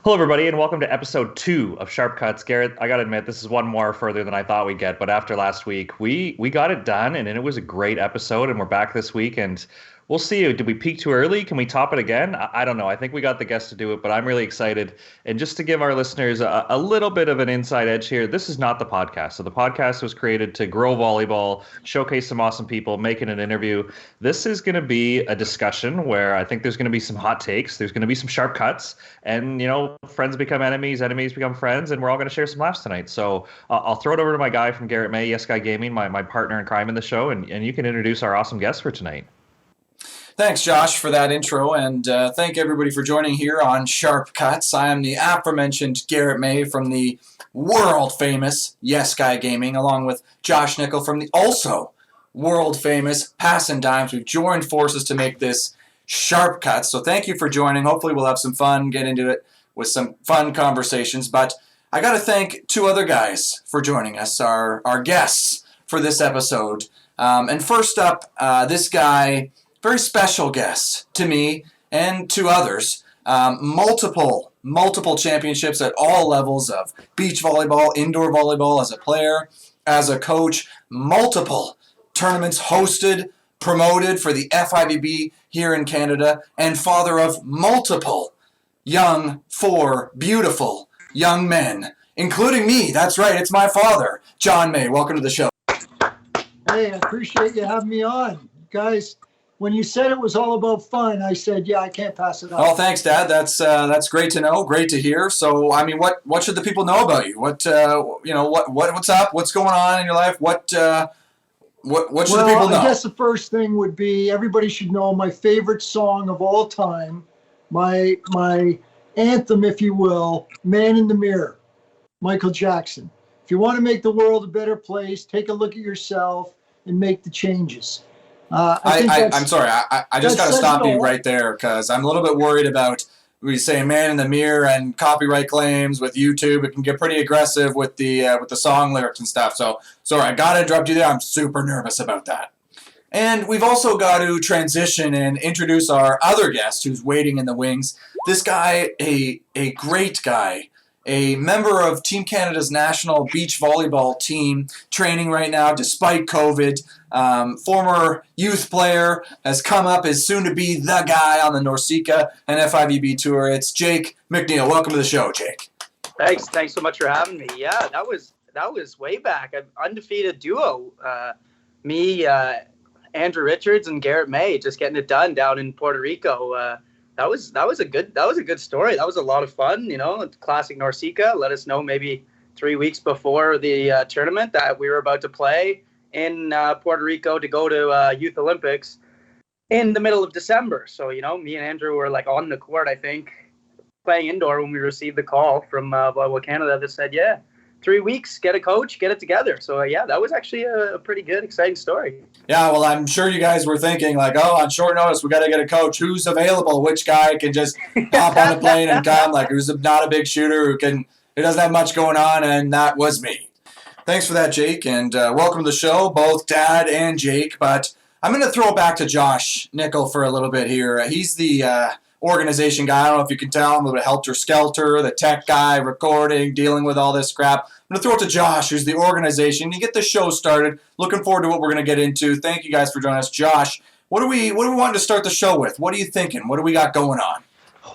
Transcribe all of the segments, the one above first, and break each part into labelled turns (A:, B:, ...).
A: Hello, everybody, and welcome to episode 2 of Sharp Cuts. Garrett, I gotta admit, this is one more further than I thought we'd get, but after last week, we got it done, and it was a great episode, and we're back this week, and we'll see. Did we peak too early? Can we top it again? I don't know. I think we got the guests to do it, but I'm really excited. And just to give our listeners a little bit of an inside edge here, this is not the podcast. So the podcast was created to grow volleyball, showcase some awesome people, make it an interview. This is going to be a discussion where I think there's going to be some hot takes, there's going to be some sharp cuts, and friends become enemies, enemies become friends, and we're all going to share some laughs tonight. So I'll throw it over to my guy from Garrett May, Yes Guy Gaming, my partner in crime in the show, and you can introduce our awesome guest for tonight.
B: Thanks, Josh, for that intro, and thank everybody for joining here on Sharp Cuts. I am the aforementioned Garrett May from the world-famous Yes Guy Gaming, along with Josh Nickel from the also world-famous Passin Dimes. We've joined forces to make this Sharp Cuts, so thank you for joining. Hopefully we'll have some fun, get into it with some fun conversations, but I got to thank two other guys for joining us, our guests for this episode. And first up, this guy, very special guest to me and to others. Multiple championships at all levels of beach volleyball, indoor volleyball as a player, as a coach. Multiple tournaments hosted, promoted for the FIVB here in Canada, and father of multiple four beautiful young men, including me. That's right, it's my father, John May. Welcome to the show.
C: Hey, I appreciate you having me on. Guys, when you said it was all about fun, I said, yeah, I can't pass it up.
B: Oh, thanks, Dad. That's great to know, great to hear. So, I mean, what should the people know about you? What's up? What's going on in your life? What should the people know?
C: I guess the first thing would be everybody should know my favorite song of all time, my anthem, if you will, "Man in the Mirror," Michael Jackson. If you want to make the world a better place, take a look at yourself and make the changes.
B: I'm sorry. I just got to stop you right there because I'm a little bit worried about we say "man in the mirror" and copyright claims with YouTube. It can get pretty aggressive with the song lyrics and stuff. So sorry, I got to interrupt you there. I'm super nervous about that. And we've also got to transition and introduce our other guest who's waiting in the wings. This guy, a great guy. A member of Team Canada's national beach volleyball team, training right now despite COVID. Former youth player, has come up as soon to be the guy on the NORCECA and FIVB tour. It's Jake Mcdeal. Welcome to the show, Jake.
D: Thanks so much for having me. Yeah, that was way back. An undefeated duo. Me, Andrew Richards, and Garrett May, just getting it done down in Puerto Rico. That was a good story. That was a lot of fun, classic NORCECA. Let us know maybe 3 weeks before the tournament that we were about to play in Puerto Rico to go to Youth Olympics in the middle of December. So, me and Andrew were like on the court, I think, playing indoor when we received the call from Volleyball Canada that said, 3 weeks, get a coach, get it together. So, that was actually a pretty good, exciting story.
B: Yeah, well, I'm sure you guys were thinking, like, on short notice, we got to get a coach. Who's available? Which guy can just hop on the plane and come? Like, who's not a big shooter, who doesn't have much going on? And that was me. Thanks for that, Jake, and welcome to the show, both Dad and Jake. But I'm going to throw it back to Josh Nickel for a little bit here. He's the organization guy. I don't know if you can tell. I'm a little bit helter-skelter, the tech guy, recording, dealing with all this crap. I'm going to throw it to Josh, who's the organization. You get the show started. Looking forward to what we're going to get into. Thank you guys for joining us. Josh, what do we want to start the show with? What are you thinking? What do we got going on?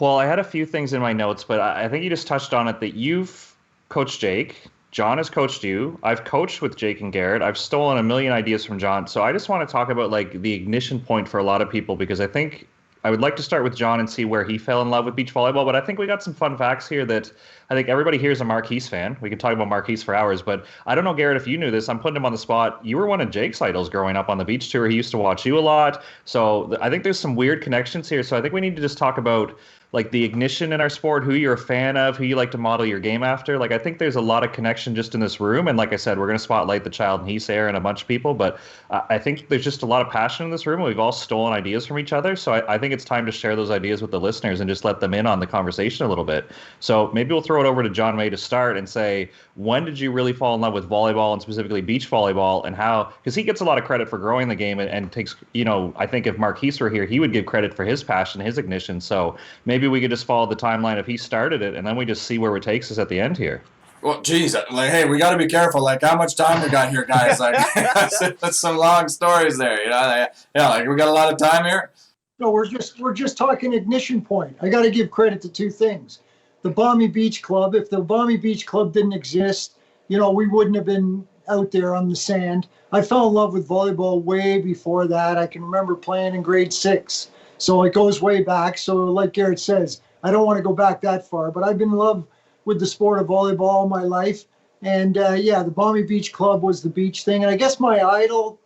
A: Well, I had a few things in my notes, but I think you just touched on it that you've coached Jake. John has coached you. I've coached with Jake and Garrett. I've stolen a million ideas from John. So I just want to talk about like the ignition point for a lot of people, because I think I would like to start with John and see where he fell in love with beach volleyball. But I think we got some fun facts here that I think everybody here is a Marquise fan. We could talk about Marquise for hours, but I don't know, Garrett, if you knew this. I'm putting him on the spot. You were one of Jake's idols growing up on the beach tour. He used to watch you a lot. So I think there's some weird connections here. So I think we need to just talk about like the ignition in our sport, who you're a fan of, who you like to model your game after. Like, I think there's a lot of connection just in this room. And like I said, we're going to spotlight the child and he's there and a bunch of people. But I think there's just a lot of passion in this room. We've all stolen ideas from each other. So I think it's time to share those ideas with the listeners and just let them in on the conversation a little bit. So maybe we'll throw it over to John May to start and say, when did you really fall in love with volleyball and specifically beach volleyball, and how, because he gets a lot of credit for growing the game and takes, I think if Marquise were here, he would give credit for his passion, his ignition. So maybe maybe we could just follow the timeline if he started it, and then we just see where it takes us at the end here.
B: Well, geez, like, hey, we got to be careful. Like, how much time we got here, guys? Like, that's some long stories there. You know, like we got a lot of time here.
C: No, we're just talking ignition point. I got to give credit to two things. The Balmy Beach Club. If the Balmy Beach Club didn't exist, you know, we wouldn't have been out there on the sand. I fell in love with volleyball way before that. I can remember playing in grade 6. So it goes way back. So like Garrett says, I don't want to go back that far, but I've been in love with the sport of volleyball all my life. And yeah, the Balmy Beach Club was the beach thing. And I guess my idol,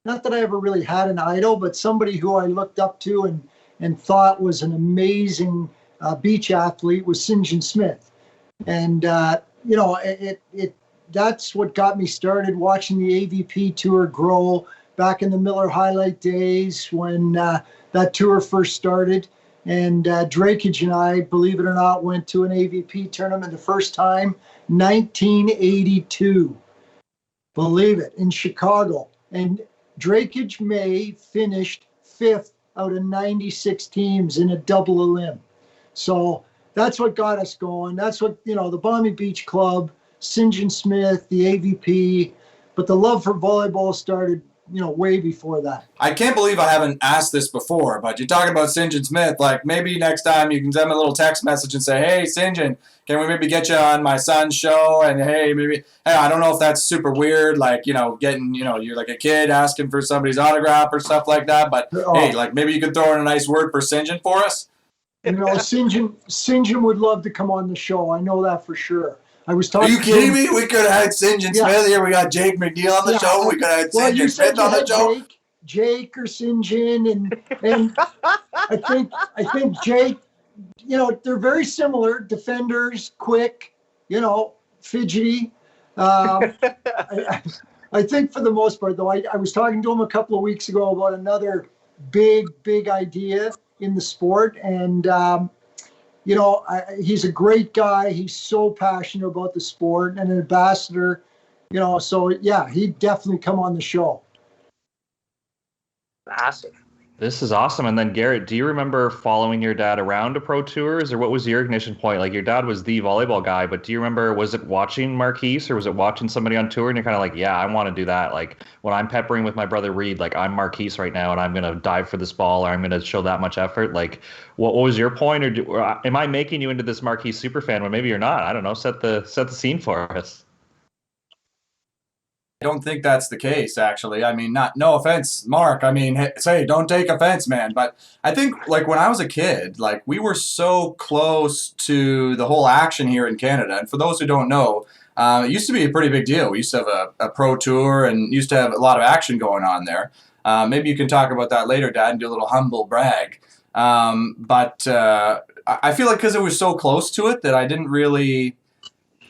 C: not that I ever really had an idol, but somebody who I looked up to and thought was an amazing beach athlete was St. John Smith. And, you know, that's what got me started watching the AVP tour grow back in the Miller Highlight days when that tour first started. And Drakeage and I, believe it or not, went to an AVP tournament the first time, 1982. Believe it, in Chicago. And Drakeage May finished 5th out of 96 teams in a double elim. So that's what got us going. That's what, you know, the Balmy Beach Club, St. John Smith, the AVP, but the love for volleyball started, you know, way before that.
B: I can't believe I haven't asked this before, but you're talking about St. John Smith. Like, maybe next time you can send me a little text message and say, hey, St. John, can we maybe get you on my son's show? And hey, I don't know if that's super weird, like, you know, getting, you know, you're like a kid asking for somebody's autograph or stuff like that. But hey, like, maybe you could throw in a nice word for St. John for us.
C: You know, St. John would love to come on the show. I know that for sure. I was talking.
B: Are you kidding me? We could have had St. John Smith here. We got Jake Mcdeal on the show. We could have had St. John Smith on the show.
C: Jake or St. John, and I think Jake. You know, they're very similar. Defenders, quick. You know, fidgety. I think for the most part, though, I was talking to him a couple of weeks ago about another big idea in the sport, and you know, he's a great guy. He's so passionate about the sport and an ambassador, you know, so yeah, he'd definitely come on the show.
D: Awesome.
A: This is awesome. And then Garrett, do you remember following your dad around to pro tours, or what was your ignition point? Like, your dad was the volleyball guy, but do you remember, was it watching Marquise or was it watching somebody on tour and you're kind of like, yeah, I want to do that. Like, when I'm peppering with my brother Reed, like, I'm Marquise right now and I'm going to dive for this ball, or I'm going to show that much effort. Like, what was your point? Or am I making you into this Marquise super fan when maybe you're not? I don't know. Set the scene for us.
B: I don't think that's the case, actually. I mean, no offense, Mark. I mean, say, don't take offense, man. But I think, like, when I was a kid, like, we were so close to the whole action here in Canada. And for those who don't know, it used to be a pretty big deal. We used to have a pro tour and used to have a lot of action going on there. Maybe you can talk about that later, Dad, and do a little humble brag. But I feel like because it was so close to it that I didn't really...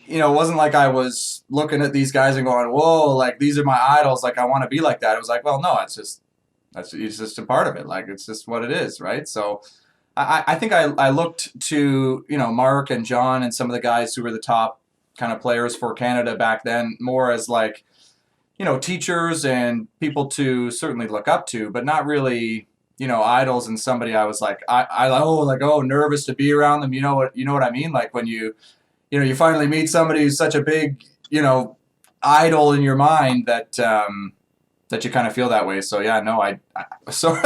B: You know, it wasn't like I was looking at these guys and going, whoa, like, these are my idols, like, I want to be like that. It was like, well, no, it's just a part of it. Like, it's just what it is, right? So I think I looked to, you know, Mark and John and some of the guys who were the top kind of players for Canada back then more as, like, you know, teachers and people to certainly look up to, but not really, you know, idols and somebody I was like, nervous to be around them. You know what I mean? Like, when you finally meet somebody who's such a big, you know, idol in your mind that that you kind of feel that way. So yeah, no, sorry.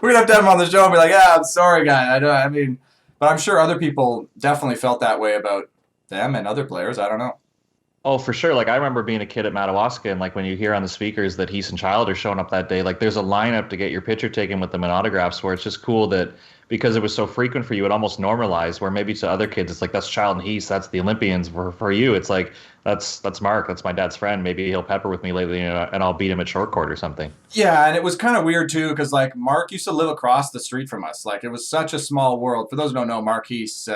B: We're gonna have to have him on the show and be like, yeah, I'm sorry, guy. But I'm sure other people definitely felt that way about them and other players. I don't know.
A: Oh, for sure. Like, I remember being a kid at Madawaska, and like when you hear on the speakers that Heath and Child are showing up that day, like there's a lineup to get your picture taken with them and autographs, where it's just cool that because it was so frequent for you, it almost normalized, where maybe to other kids, it's like, that's Child and Heath, that's the Olympians. For you, it's like, that's Mark, that's my dad's friend. Maybe he'll pepper with me lately, you know, and I'll beat him at short court or something. Yeah,
B: and it was kind of weird too, because like Mark used to live across the street from us. Like, it was such a small world. For those who don't know, Mark Heath,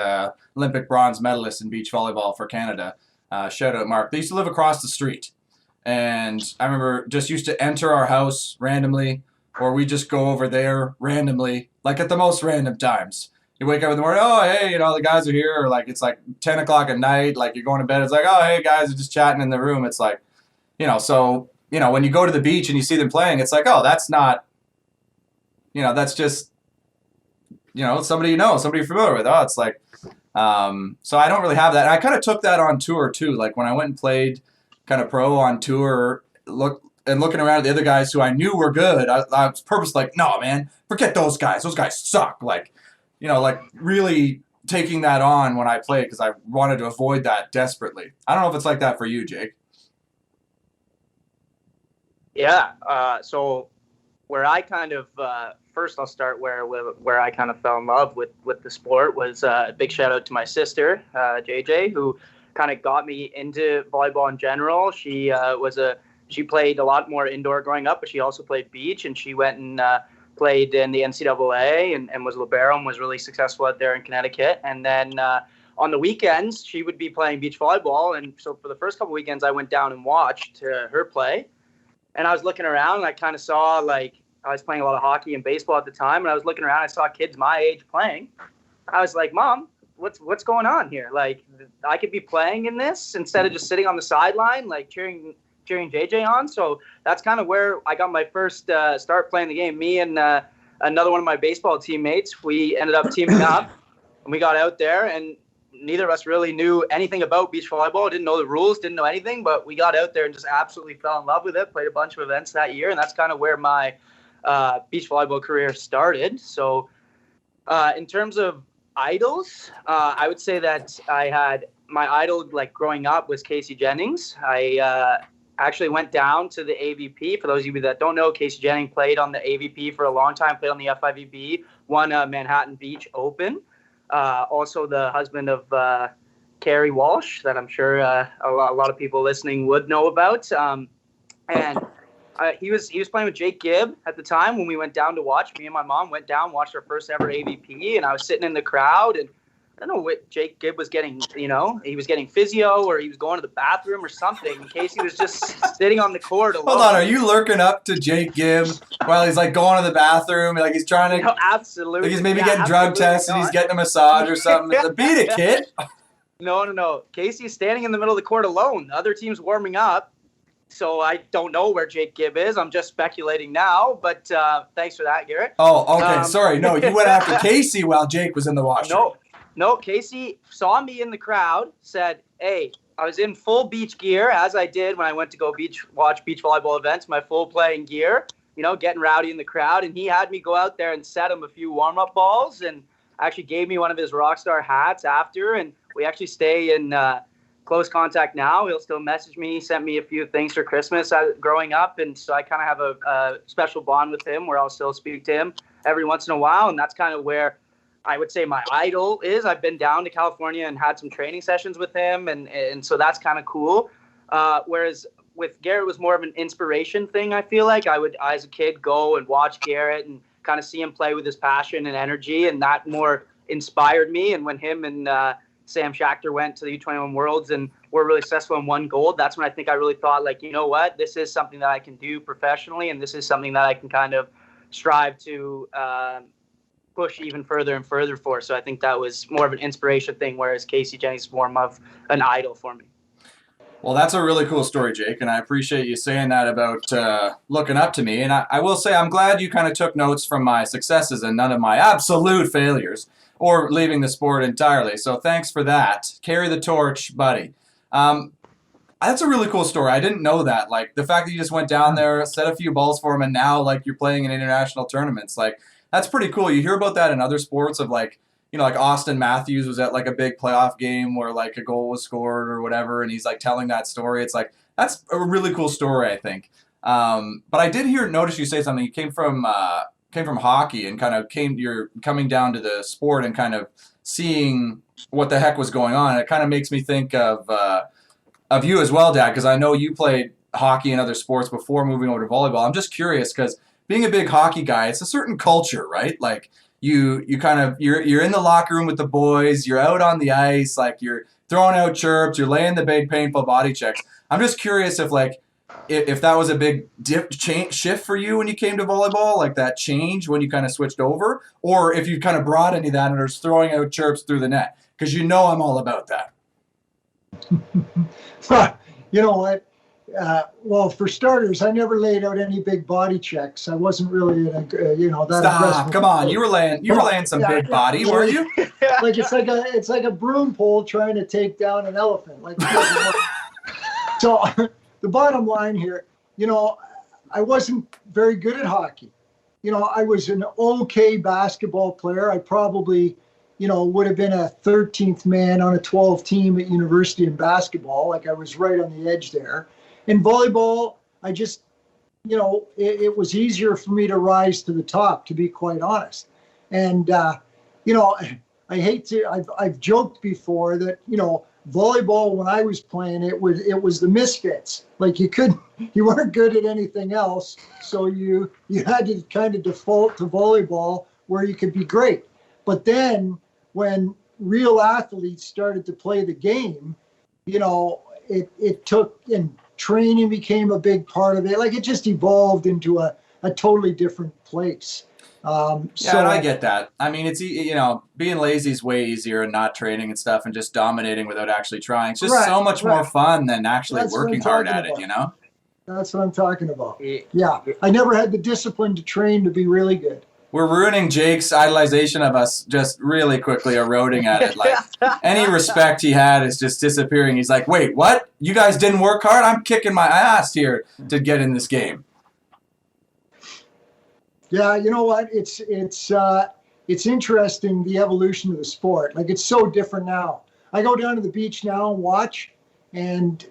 B: Olympic bronze medalist in beach volleyball for Canada. Shout out Mark. They used to live across the street, and I remember just used to enter our house randomly, or we just go over there randomly, like at the most random times. You wake up in the morning, oh hey, you know, the guys are here, or like it's like 10 o'clock at night, like you're going to bed. It's like, oh hey, guys are just chatting in the room. It's like, you know, so you know when you go to the beach and you see them playing, it's like, oh, that's not, you know, that's just somebody somebody you're familiar with. Oh, it's like, so I don't really have that. And I kind of took that on tour too. Like when I went and played kind of pro on tour, looking around at the other guys who I knew were good, I was purposely like, no, man, forget those guys. Those guys suck. Like, like really taking that on when I played because I wanted to avoid that desperately. I don't know if it's like that for you, Jake.
D: Yeah. So where I kind of first I'll start where I kind of fell in love with the sport was a big shout out to my sister JJ, who kind of got me into volleyball in general. She played a lot more indoor growing up, but she also played beach, and she went and played in the NCAA and was libero and was really successful out there in Connecticut. And then on the weekends she would be playing beach volleyball, and so for the first couple weekends I went down and watched her play. And I was looking around and I kind of saw, like, I was playing a lot of hockey and baseball at the time, and I was looking around, I saw kids my age playing. I was like, Mom, what's going on here? Like, I could be playing in this instead of just sitting on the sideline, like cheering JJ on. So that's kind of where I got my first start playing the game. Me and another one of my baseball teammates, we ended up teaming up, and we got out there, and neither of us really knew anything about beach volleyball, didn't know the rules, didn't know anything, but we got out there and just absolutely fell in love with it, played a bunch of events that year, and that's kind of where my beach volleyball career started. So in terms of idols, I would say that I had my idol, like, growing up was Casey Jennings. I actually went down to the AVP. For those of you that don't know, Casey Jennings played on the AVP for a long time, played on the FIVB, won a Manhattan Beach Open. Also the husband of Carrie Walsh, that I'm sure a lot of people listening would know about. And he was playing with Jake Gibb at the time when we went down to watch. Me and my mom went down, watched our first ever AVP, and I was sitting in the crowd, and I don't know what Jake Gibb was getting, he was getting physio or he was going to the bathroom or something. Casey was just sitting on the court alone.
B: Hold on, are you lurking up to Jake Gibb while he's like going to the bathroom? Like he's trying to.
D: No, absolutely.
B: Like he's maybe getting drug tested, he's getting a massage or something. Beat it, kid.
D: No. Casey's standing in the middle of the court alone. The other team's warming up. So I don't know where Jake Gibb is. I'm just speculating now, but thanks for that, Garrett.
B: Oh, okay. Sorry. No, you went after Casey while Jake was in the washroom.
D: No, Casey saw me in the crowd, said, hey, I was in full beach gear, as I did when I went to go watch beach volleyball events, my full playing gear, getting rowdy in the crowd. And he had me go out there and set him a few warm-up balls and actually gave me one of his Rockstar hats after. And we actually stay in close contact now. He'll still message me, sent me a few things for Christmas growing up. And so I kind of have a special bond with him where I'll still speak to him every once in a while. And that's kind of where I would say my idol is. I've been down to California and had some training sessions with him, and so that's kind of cool. Whereas with Garrett, it was more of an inspiration thing. I feel like I would, as a kid, go and watch Garrett and kind of see him play with his passion and energy, and that more inspired me. And when him and Sam Schachter went to the U21 Worlds and were really successful and won gold, that's when I think I really thought, like, you know what, this is something that I can do professionally, and this is something that I can kind of strive to push even further and further for. So I think that was more of an inspiration thing, whereas Casey Jennings is more of an idol for me.
B: Well, that's a really cool story, Jake, and I appreciate you saying that about looking up to me. And I will say I'm glad you kind of took notes from my successes and none of my absolute failures or leaving the sport entirely. So thanks for that. Carry the torch, buddy. That's a really cool story. I didn't know that. Like, the fact that you just went down there, set a few balls for him, and now, like, you're playing in international tournaments. Like, that's pretty cool. You hear about that in other sports of, like, like Austin Matthews was at, like, a big playoff game where, like, a goal was scored or whatever, and he's, like, telling that story. It's like, that's a really cool story, I think. But I did notice you say something. You came from hockey and kind of you're coming down to the sport and kind of seeing what the heck was going on. It kind of makes me think of you as well, Dad, because I know you played hockey and other sports before moving over to volleyball. I'm just curious because being a big hockey guy, it's a certain culture, right? Like you're in the locker room with the boys, you're out on the ice, like you're throwing out chirps, you're laying the big painful body checks. I'm just curious if that was a big shift for you when you came to volleyball, like that change when you kind of switched over, or if you kind of brought any of that and are just throwing out chirps through the net, because I'm all about that.
C: You know what? Well, for starters, I never laid out any big body checks. I wasn't really, that
B: Stop!
C: aggressive.
B: Come on, you were laying some big body, were you?
C: Like it's like a broom pole trying to take down an elephant. Like, so, the bottom line here, I wasn't very good at hockey. I was an okay basketball player. I probably, would have been a 13th man on a 12 team at university in basketball. Like, I was right on the edge there. In volleyball, I just, it was easier for me to rise to the top, to be quite honest. And, I hate to, I've joked before that, volleyball, when I was playing, it was the misfits. Like, you weren't good at anything else. So you had to kind of default to volleyball where you could be great. But then when real athletes started to play the game, it took, and training became a big part of it. Like, it just evolved into a totally different place.
B: And I get that. I mean, it's, being lazy is way easier and not training and stuff and just dominating without actually trying. It's just so much more fun than actually working hard at it,
C: That's what I'm talking about. Yeah. I never had the discipline to train to be really good.
B: We're ruining Jake's idolization of us just really quickly, eroding at it. Like, any respect he had is just disappearing. He's like, wait, what? You guys didn't work hard? I'm kicking my ass here to get in this game.
C: Yeah, you know what? It's interesting, the evolution of the sport. Like, it's so different now. I go down to the beach now and watch, and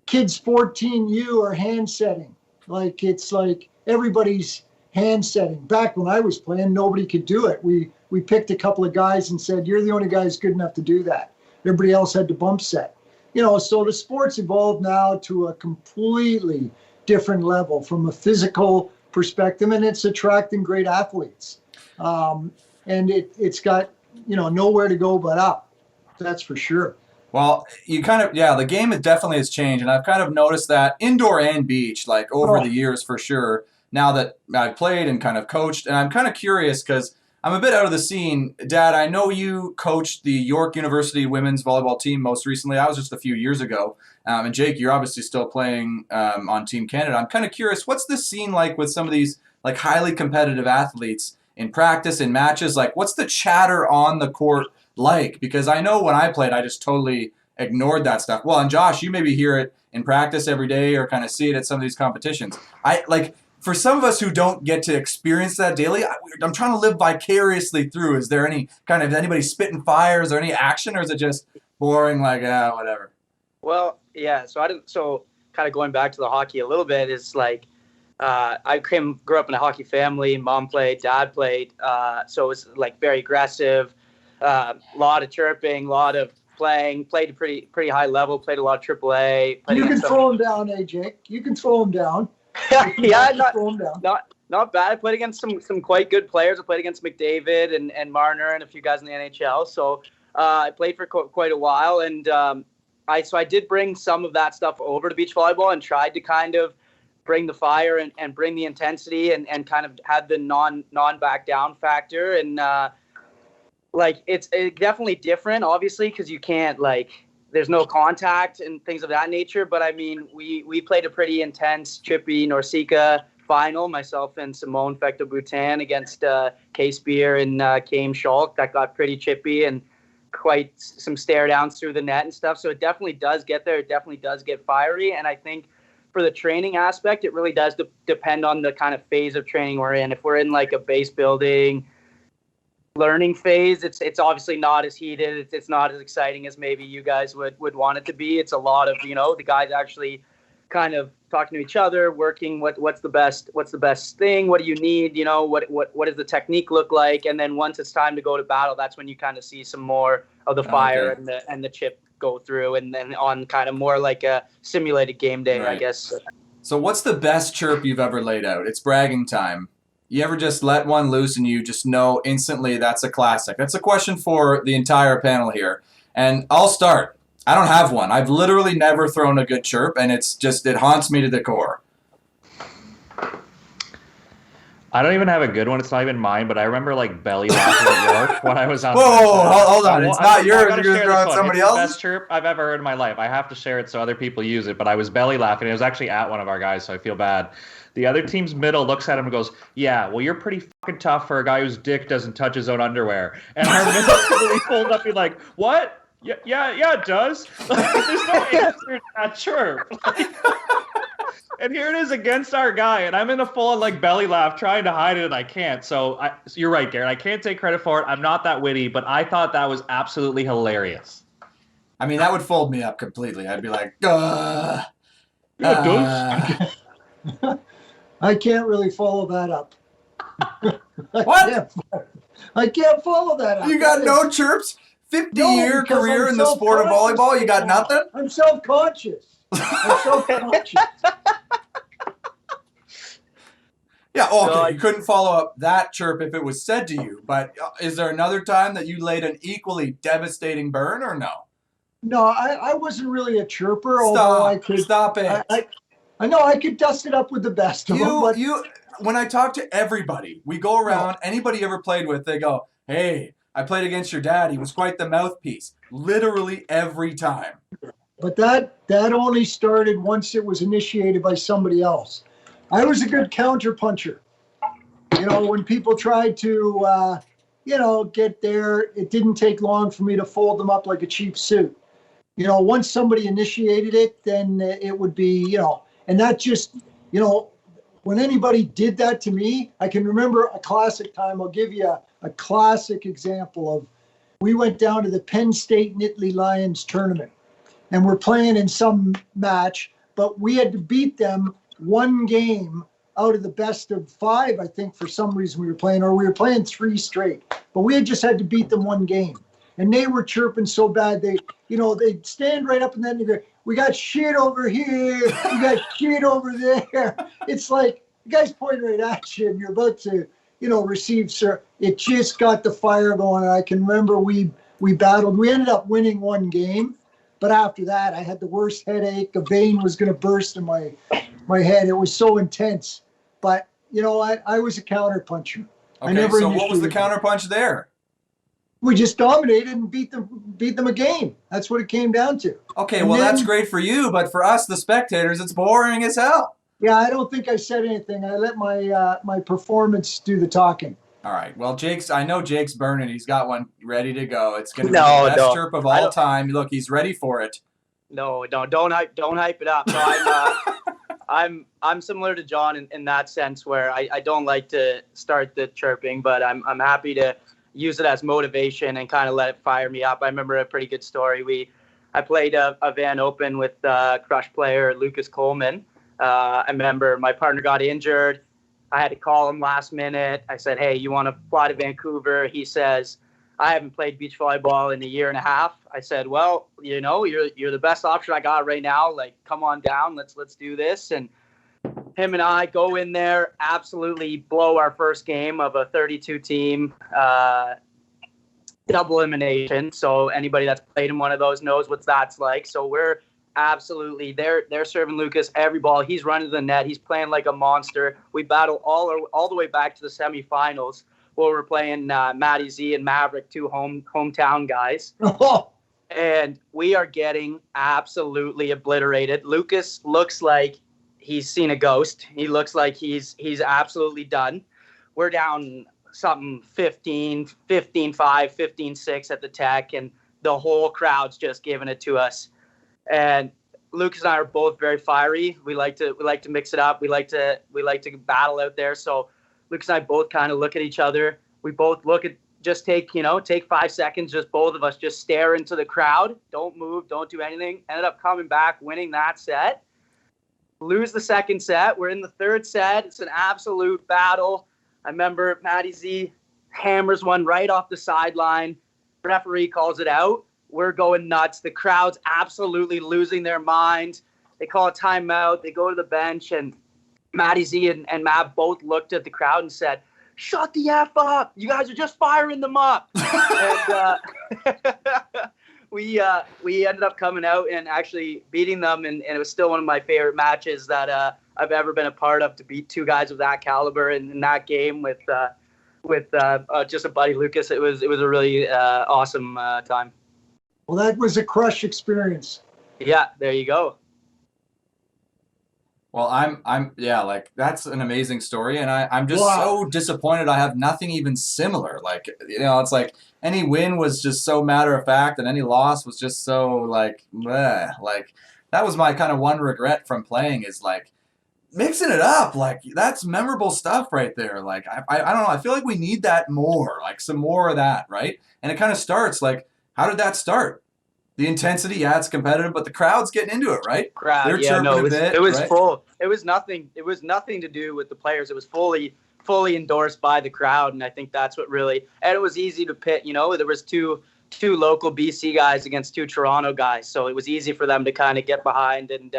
C: kids 14U are hand setting. Like, it's like everybody's hand setting. Back when I was playing, nobody could do it. We picked a couple of guys and said, you're the only guys good enough to do that. Everybody else had to bump set. So the sport's evolved now to a completely different level from a physical perspective, and it's attracting great athletes. And it's got, nowhere to go but up. That's for sure.
B: Well, the game definitely has changed, and I've kind of noticed that indoor and beach, like, over the years for sure, now that I've played and kind of coached. And I'm kind of curious because I'm a bit out of the scene. Dad, I know you coached the York University women's volleyball team most recently. That was just a few years ago. And Jake, you're obviously still playing on Team Canada. I'm kind of curious, what's the scene like with some of these, like, highly competitive athletes in practice, in matches? Like, what's the chatter on the court like? Because I know when I played, I just totally ignored that stuff. Well, and Josh, you maybe hear it in practice every day or kind of see it at some of these competitions. For some of us who don't get to experience that daily, I'm trying to live vicariously through. Is there any kind of, anybody spitting fire? Is there any action, or is it just boring, like, whatever?
D: Well, yeah. So kind of going back to the hockey a little bit, is like, I grew up in a hockey family. Mom played, dad played. So it was like very aggressive, a lot of chirping, a lot of played a pretty high level, played a lot of AAA.
C: You can throw him down, Jake. You can throw him down.
D: Yeah, not bad. I played against some quite good players. I played against McDavid and Marner and a few guys in the NHL. So I played for quite a while, and I did bring some of that stuff over to beach volleyball and tried to kind of bring the fire and bring the intensity and kind of had the non back down factor. And it's definitely different, obviously, because you can't, there's no contact and things of that nature. But I mean, we played a pretty intense chippy NORCECA final, myself and Simone Fecto-Boutin against Kay Spear and Kame Schalk. That got pretty chippy and quite some stare downs through the net and stuff. So it definitely does get there. It definitely does get fiery. And I think for the training aspect, it really does depend on the kind of phase of training we're in. If we're in like a base building learning phase, it's obviously not as heated. It's not as exciting as maybe you guys would want it to be. It's a lot of, the guys actually kind of talking to each other, working what's the best thing, what do you need, what does the technique look like, and then once it's time to go to battle, that's when you kind of see some more of the fire and the chip go through, and then on kind of more like a simulated game day, right. I guess.
B: So what's the best chirp you've ever laid out? It's bragging time. You ever just let one loose and you just know instantly that's a classic? That's a question for the entire panel here. And I'll start. I don't have one. I've literally never thrown a good chirp, and it haunts me to the core.
A: I don't even have a good one. It's not even mine, but I remember like belly laughing at York when I was on.
B: Whoa, hold on. It's not yours.
A: You're
B: You're going to throw out somebody else's?
A: It's the best chirp I've ever heard in my life. I have to share it so other people use it, but I was belly laughing. It was actually at one of our guys, so I feel bad. The other team's middle looks at him and goes, "Yeah, well, you're pretty fucking tough for a guy whose dick doesn't touch his own underwear." And our middle really pulled up, be like, "What? Yeah, it does." Like, there's no answer to that chirp. And here it is against our guy, and I'm in a full like belly laugh trying to hide it, and I can't. So you're right, Garrett. I can't take credit for it. I'm not that witty, but I thought that was absolutely hilarious.
B: I mean, that would fold me up completely. I'd be like,
A: Yeah, it does.
C: I can't really follow that up.
B: What?
C: I can't follow that up.
B: You got no chirps? 50-year career in the sport of volleyball? You got nothing?
C: I'm self-conscious.
B: Yeah, okay, you couldn't follow up that chirp if it was said to you, but is there another time that you laid an equally devastating burn or no?
C: No, I wasn't really a chirper, although I could.
B: Stop it.
C: I know I could dust it up with the best of them. But
B: when I talk to everybody, we go around, anybody you ever played with, they go, "Hey, I played against your dad. He was quite the mouthpiece." Literally every time.
C: But that only started once it was initiated by somebody else. I was a good counter puncher. You know, when people tried to, get there, it didn't take long for me to fold them up like a cheap suit. You know, once somebody initiated it, then it would be, and that just, when anybody did that to me, I can remember a classic time. I'll give you a classic example of, we went down to the Penn State Nittany Lions tournament, and we're playing in some match, but we had to beat them one game out of the best of 5, I think, for some reason we were playing, or we were playing 3 straight. But we had just had to beat them one game. And they were chirping so bad, they'd stand right up and then they go, "We got shit over here, we got shit over there." It's like, the guy's pointing right at you and you're about to, receive, sir. It just got the fire going. And I can remember we battled. We ended up winning one game. But after that, I had the worst headache. A vein was going to burst in my head. It was so intense. But, I was a counter puncher.
B: Okay, so what was the counter punch there?
C: We just dominated and beat them a game. That's what it came down to.
B: Okay, and well, that's great for you. But for us, the spectators, it's boring as hell.
C: Yeah, I don't think I said anything. I let my performance do the talking.
B: All right. Well, I know Jake's burning. He's got one ready to go. It's going to be the best chirp of all time. Look, he's ready for it.
D: No, don't hype it up. No, I'm similar to John in that sense, where I don't like to start the chirping, but I'm happy to use it as motivation and kind of let it fire me up. I remember a pretty good story. I played a Van Open with Crush player Lucas Coleman. I remember my partner got injured. I had to call him last minute. I said, "Hey, you want to fly to Vancouver?" He says, "I haven't played beach volleyball in a year and a half." I said, "Well, you're the best option I got right now. Like, come on down. Let's do this." And him and I go in there, absolutely blow our first game of a 32 team double elimination. So anybody that's played in one of those knows what that's like. So we're absolutely, they're serving Lucas every ball. He's running to the net. He's playing like a monster. We battle all the way back to the semifinals where we're playing Matty Z and Maverick, 2 hometown guys. And we are getting absolutely obliterated. Lucas looks like he's seen a ghost. He looks like he's absolutely done. We're down something 15-5, 15-6 at the Tech, and the whole crowd's just giving it to us. And Lucas and I are both very fiery. We like to mix it up. We like to battle out there. So Lucas and I both kind of look at each other. We both look at, just take 5 seconds, just both of us just stare into the crowd. Don't move, don't do anything. Ended up coming back, winning that set. Lose the second set. We're in the third set. It's an absolute battle. I remember Matty Z hammers one right off the sideline. Referee calls it out. We're going nuts. The crowd's absolutely losing their minds. They call a timeout. They go to the bench, and Matty Z and Mav both looked at the crowd and said, "Shut the F up. You guys are just firing them up." And we ended up coming out and actually beating them, and it was still one of my favorite matches that I've ever been a part of, to beat two guys of that caliber in that game with just a buddy Lucas. It was a really awesome time.
C: Well, that was a crush experience.
D: Yeah, there you go.
B: Well, yeah, like that's an amazing story, and I'm just
C: Wow.
B: so disappointed I have nothing even similar. Like, it's like any win was just so matter of fact, and any loss was just so like, bleh. Like that was my kind of one regret from playing is like mixing it up. Like that's memorable stuff right there. Like I don't know, I feel like we need that more, like some more of that, right? And it kind of starts like, how did that start? The intensity, yeah, it's competitive, but the crowd's getting into it, right?
D: Crowd,
B: They're chirping a bit,
D: it was
B: right?
D: full. It was nothing to do with the players. It was fully endorsed by the crowd, and I think that's what really. And it was easy to pit. There was two local BC guys against two Toronto guys, so it was easy for them to kind of get behind. And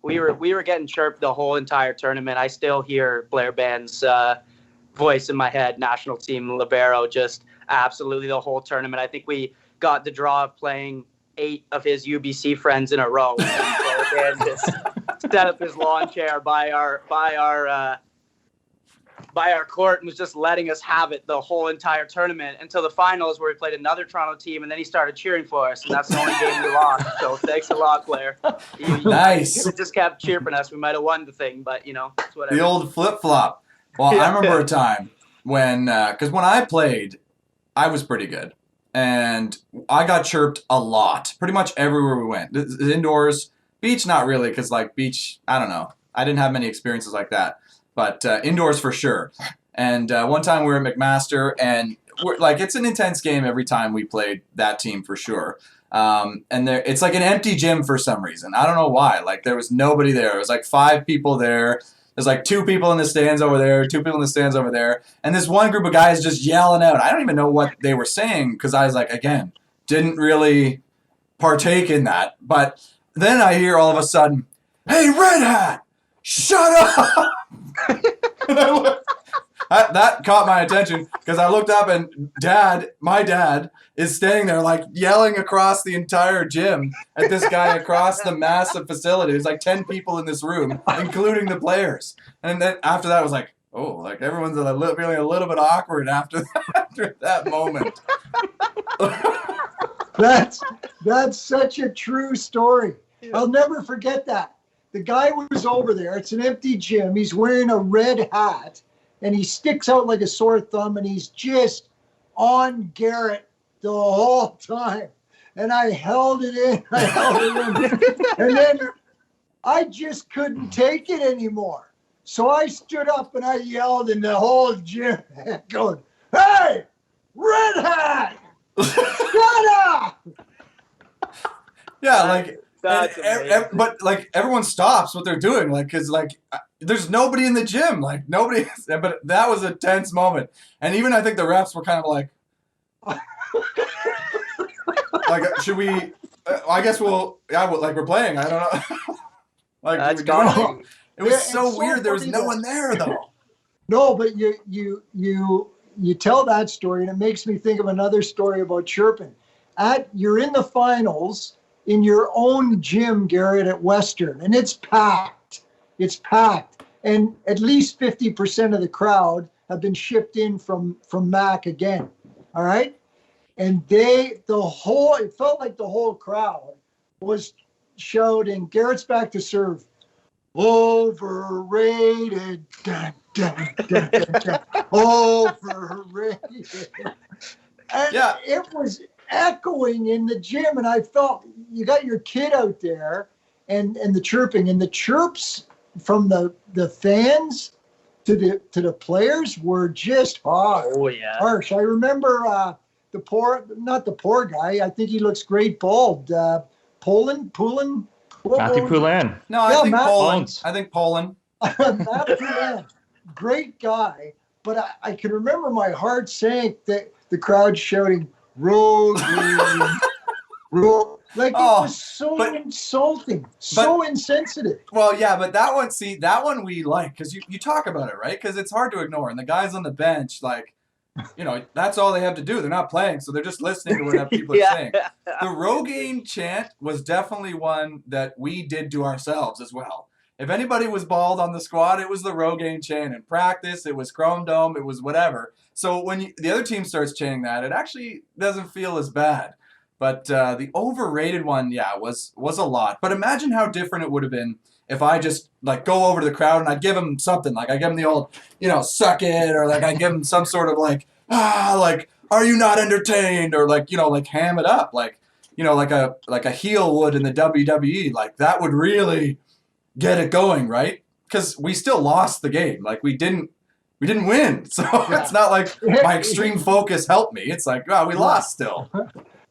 D: we were getting chirped the whole entire tournament. I still hear Blair Band's voice in my head. National team libero, just absolutely the whole tournament. I think we got the draw of playing 8 of his UBC friends in a row. And just set up his lawn chair by our court and was just letting us have it the whole entire tournament until the finals, where we played another Toronto team, and then he started cheering for us, and that's the only game we lost. So thanks a lot, Blair.
B: Nice.
D: He just kept cheering us. We might have won the thing, but it's whatever.
B: The old flip-flop. Well, I remember a time when, because when I played, I was pretty good. And I got chirped a lot, pretty much everywhere we went. Indoors, beach, not really, because like beach, I don't know. I didn't have many experiences like that, but indoors for sure. And one time we were at McMaster, and it's an intense game every time we played that team for sure. And it's like an empty gym for some reason. I don't know why. Like there was nobody there. It was like 5 people there. There's like 2 people in the stands over there, 2 people in the stands over there. And this one group of guys just yelling out. I don't even know what they were saying because I was like, again, didn't really partake in that. But then I hear all of a sudden, "Hey, Red Hat, shut up!" That caught my attention because I looked up and my dad, is standing there like yelling across the entire gym at this guy across the massive facility. There's like 10 people in this room, including the players. And then after that, I was like, oh, like everyone's feeling a little bit awkward after that moment.
C: That's such a true story. I'll never forget that. The guy was over there. It's an empty gym. He's wearing a red hat, and he sticks out like a sore thumb, and he's just on Garrett the whole time. And I held it in. And then I just couldn't take it anymore. So I stood up and I yelled in the whole gym going, "Hey, Red Hat, shut up!"
B: Yeah, like,
D: but
B: like everyone stops what they're doing, like, cause like there's nobody in the gym, like nobody. But that was a tense moment, and even I think the refs were kind of like, like, should we? I guess like we're playing. I don't know. Like
D: that's
B: it was
C: Yeah,
B: so weird. There was no one there though.
C: No, but you tell that story, and it makes me think of another story about chirping. You're in the finals in your own gym, Garrett, at Western, and it's packed. It's packed, and at least 50% of the crowd have been shipped in from Mac again. All right, and it felt like the whole crowd was shouting, "Garrett's back to serve. Overrated. Dun, dun, dun, dun, dun. Overrated." And
B: Yeah.
C: it was echoing in the gym, and I felt you got your kid out there and the chirping, and the chirps from the fans to the players were just harsh.
D: Oh yeah.
C: Harsh. I remember not the poor guy. I think he looks great bald. Poulin.
A: Matthew Poulin.
B: No, I
C: Yeah,
B: think
C: Matt
B: Poland.
A: Bones.
B: I think Poland.
C: Matt Poulin, great guy. But I can remember my heart sank that the crowd shouting, "Rogan, roll." Like it was so insulting, so insensitive.
B: Well, yeah, but that one we like because you talk about it, right? Because it's hard to ignore. And the guys on the bench, like, that's all they have to do. They're not playing, so they're just listening to what people are saying. The Rogaine chant was definitely one that we did to ourselves as well. If anybody was bald on the squad, it was the Rogaine chant. In practice, it was Chrome Dome, it was whatever. So when the other team starts chanting that, it actually doesn't feel as bad. But the overrated one, was a lot. But imagine how different it would have been if I just like go over to the crowd and I'd give him something. Like I give him the old, suck it, or like I give him some sort of like, like, are you not entertained? Or like, like ham it up. Like, like a heel would in the WWE. Like that would really get it going, right? Because we still lost the game. Like we didn't win. So it's not like my extreme focus helped me. It's like, we lost still.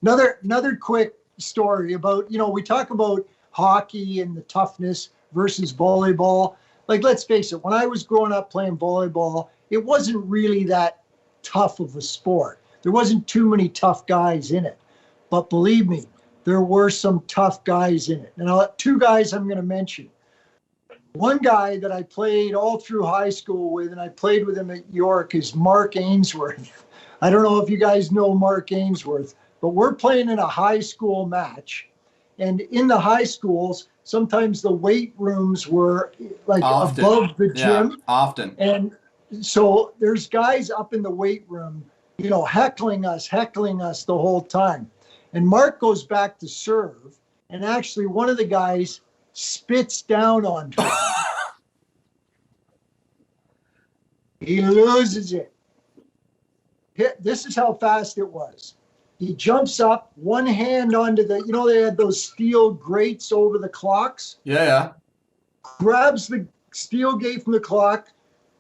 C: Another quick story about, we talk about hockey and the toughness versus volleyball. Like, let's face it, when I was growing up playing volleyball, it wasn't really that tough of a sport. There wasn't too many tough guys in it. But believe me, there were some tough guys in it. And two guys I'm going to mention. One guy that I played all through high school with, and I played with him at York, is Mark Ainsworth. I don't know if you guys know Mark Ainsworth, but we're playing in a high school match. And in the high schools, sometimes the weight rooms were like often above the gym.
B: Yeah, often.
C: And so there's guys up in the weight room, heckling us the whole time. And Mark goes back to serve, and actually one of the guys spits down on him. He loses it. This is how fast it was. He jumps up, one hand onto the, they had those steel grates over the clocks.
B: Yeah.
C: Grabs the steel gate from the clock,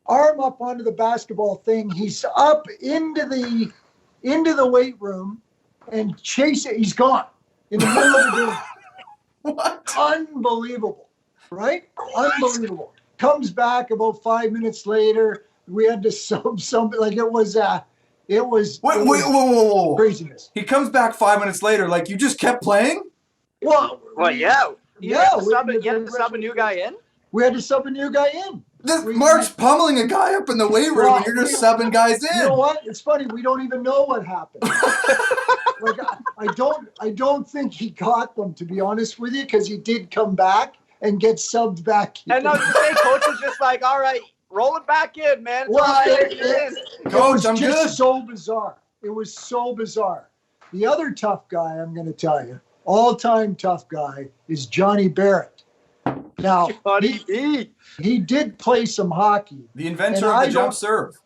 C: arm up onto the basketball thing. He's up into the weight room and chase it. He's gone in the middle of the game.
B: What?
C: Unbelievable, right? Unbelievable. Comes back about 5 minutes later. We had to sub something. Like it was
B: whoa.
C: Craziness.
B: He comes back 5 minutes later. Like you just kept playing?
D: Well, yeah. You had to sub a new guy in?
C: We had to sub a new guy in.
B: Mark's pummeling a guy up in the weight room, and you're just subbing guys in.
C: You know what? It's funny. We don't even know what happened. Like I don't think he got them, to be honest with you, because he did come back and get subbed back in.
D: And now the same coach was just like, all right, roll it back in, man.
B: Coach, I'm good.
C: So bizarre. It was so bizarre. The other tough guy, I'm going to tell you, all-time tough guy, is Johnny Barrett. Now, he did play some hockey.
B: The inventor of the jump serve.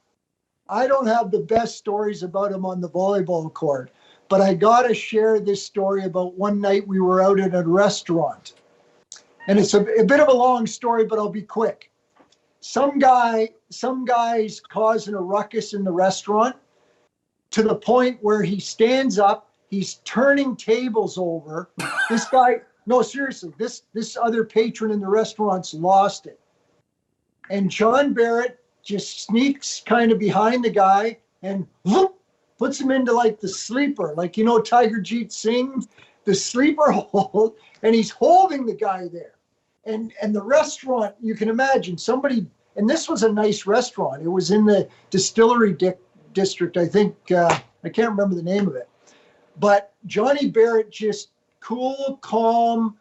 C: I don't have the best stories about him on the volleyball court, but I got to share this story about one night we were out at a restaurant. And it's a bit of a long story, but I'll be quick. Some guy's causing a ruckus in the restaurant to the point where he stands up, he's turning tables over. This guy, no, seriously, this other patron in the restaurant's lost it. And John Barrett just sneaks kind of behind the guy and whoop, puts him into like the sleeper, like, Tiger Jeet Singh, the sleeper hold, and he's holding the guy there. And the restaurant, you can imagine somebody, and this was a nice restaurant. It was in the distillery district, I think. I can't remember the name of it. But Johnny Barrett, just cool, calm,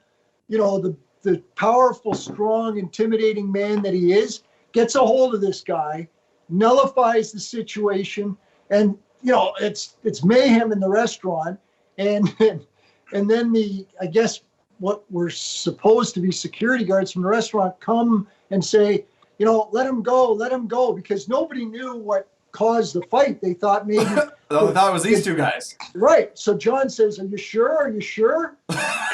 C: the powerful, strong, intimidating man that he is, gets a hold of this guy, nullifies the situation, and it's mayhem in the restaurant. And then I guess what were supposed to be security guards from the restaurant come and say, let him go, because nobody knew what caused the fight. They thought maybe
B: they thought it was these two guys.
C: Right. So John says, Are you sure?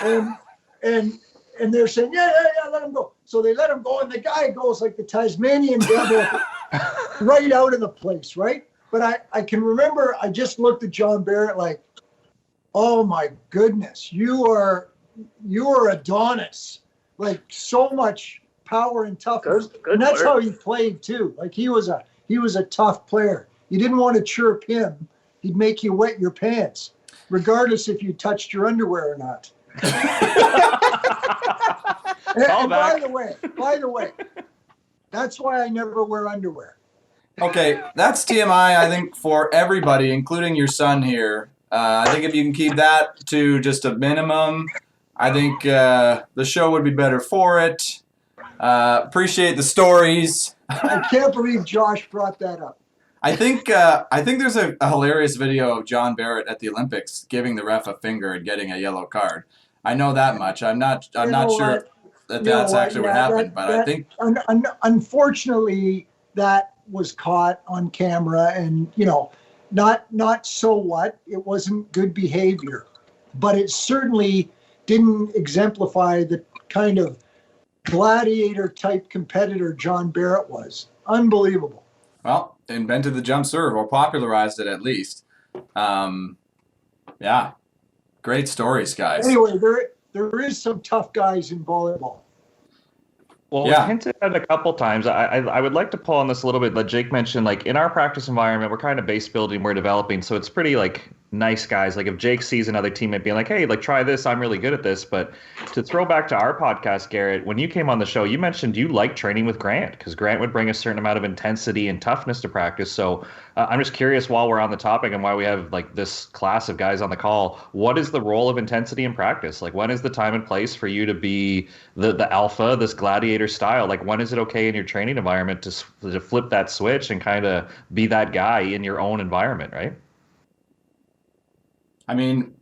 C: And they're saying, yeah, let him go. So they let him go, and the guy goes like the Tasmanian devil right out of the place, right? But I can remember I just looked at John Barrett like, oh my goodness, you are Adonis. Like so much power and toughness.
D: Good
C: and that's
D: work.
C: how he played too. Like he was a tough player. You didn't want to chirp him. He'd make you wet your pants, regardless if you touched your underwear or not. and by the way, that's why I never wear underwear.
B: Okay, that's TMI, I think, for everybody, including your son here. I think if you can keep that to just a minimum, I think the show would be better for it. Appreciate the stories.
C: I can't believe Josh brought that up.
B: I think there's a hilarious video of John Barrett at the Olympics giving the ref a finger and getting a yellow card. I know that much. I'm not sure that's actually what happened, but I think
C: unfortunately that was caught on camera, and not so what. It wasn't good behavior, but it certainly didn't exemplify the kind of gladiator type competitor John Barrett was. Unbelievable.
B: Well, invented the jump serve, or popularized it at least. Yeah, great stories, guys.
C: Anyway, there is some tough guys in volleyball.
A: Well,
B: Yeah.
A: we hinted at a couple times. I would like to pull on this a little bit. Like Jake mentioned, like in our practice environment, we're kind of base building, we're developing, so it's pretty like nice guys. Like if Jake sees another teammate being like, "Hey, like try this, I'm really good at this." But to throw back to our podcast, Garrett, when you came on the show, you mentioned you liked training with Grant because Grant would bring a certain amount of intensity and toughness to practice. So I'm just curious, while we're on the topic and why we have like this class of guys on the call, what is the role of intensity in practice? Like when is the time and place for you to be the alpha, this gladiator style? Like when is it okay in your training environment to flip that switch and kind of be that guy in your own environment, right?
B: I mean,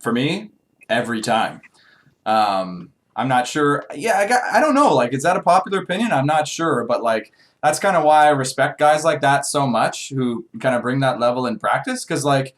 B: for me, every time. I'm not sure. Yeah, I don't know. Like, is that a popular opinion? I'm not sure, but like that's kind of why I respect guys like that so much who kind of bring that level in practice, because like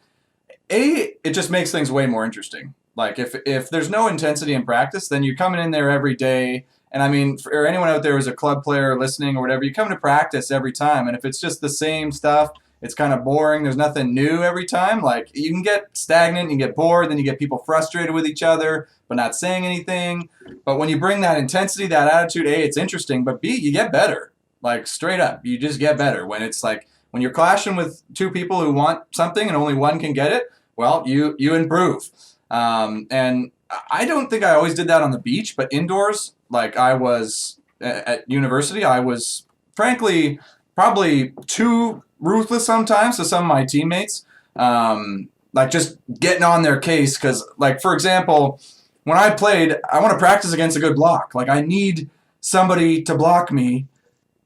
B: it just makes things way more interesting. Like if there's no intensity in practice, then you're coming in there every day. And I mean, for anyone out there who's a club player listening or whatever, you come to practice every time. And if it's just the same stuff, it's kind of boring. There's nothing new every time. Like you can get stagnant, you get bored, then you get people frustrated with each other, but not saying anything. But when you bring that intensity, that attitude, A, it's interesting, but B, you get better. Like straight up, you just get better. When it's like, when you're clashing with two people who want something and only one can get it, well, you improve. And I don't think I always did that on the beach, but indoors, like I was at university, I was frankly probably too ruthless sometimes to some of my teammates, like just getting on their case. Because like, for example, when I played, I want to practice against a good block. Like I need somebody to block me.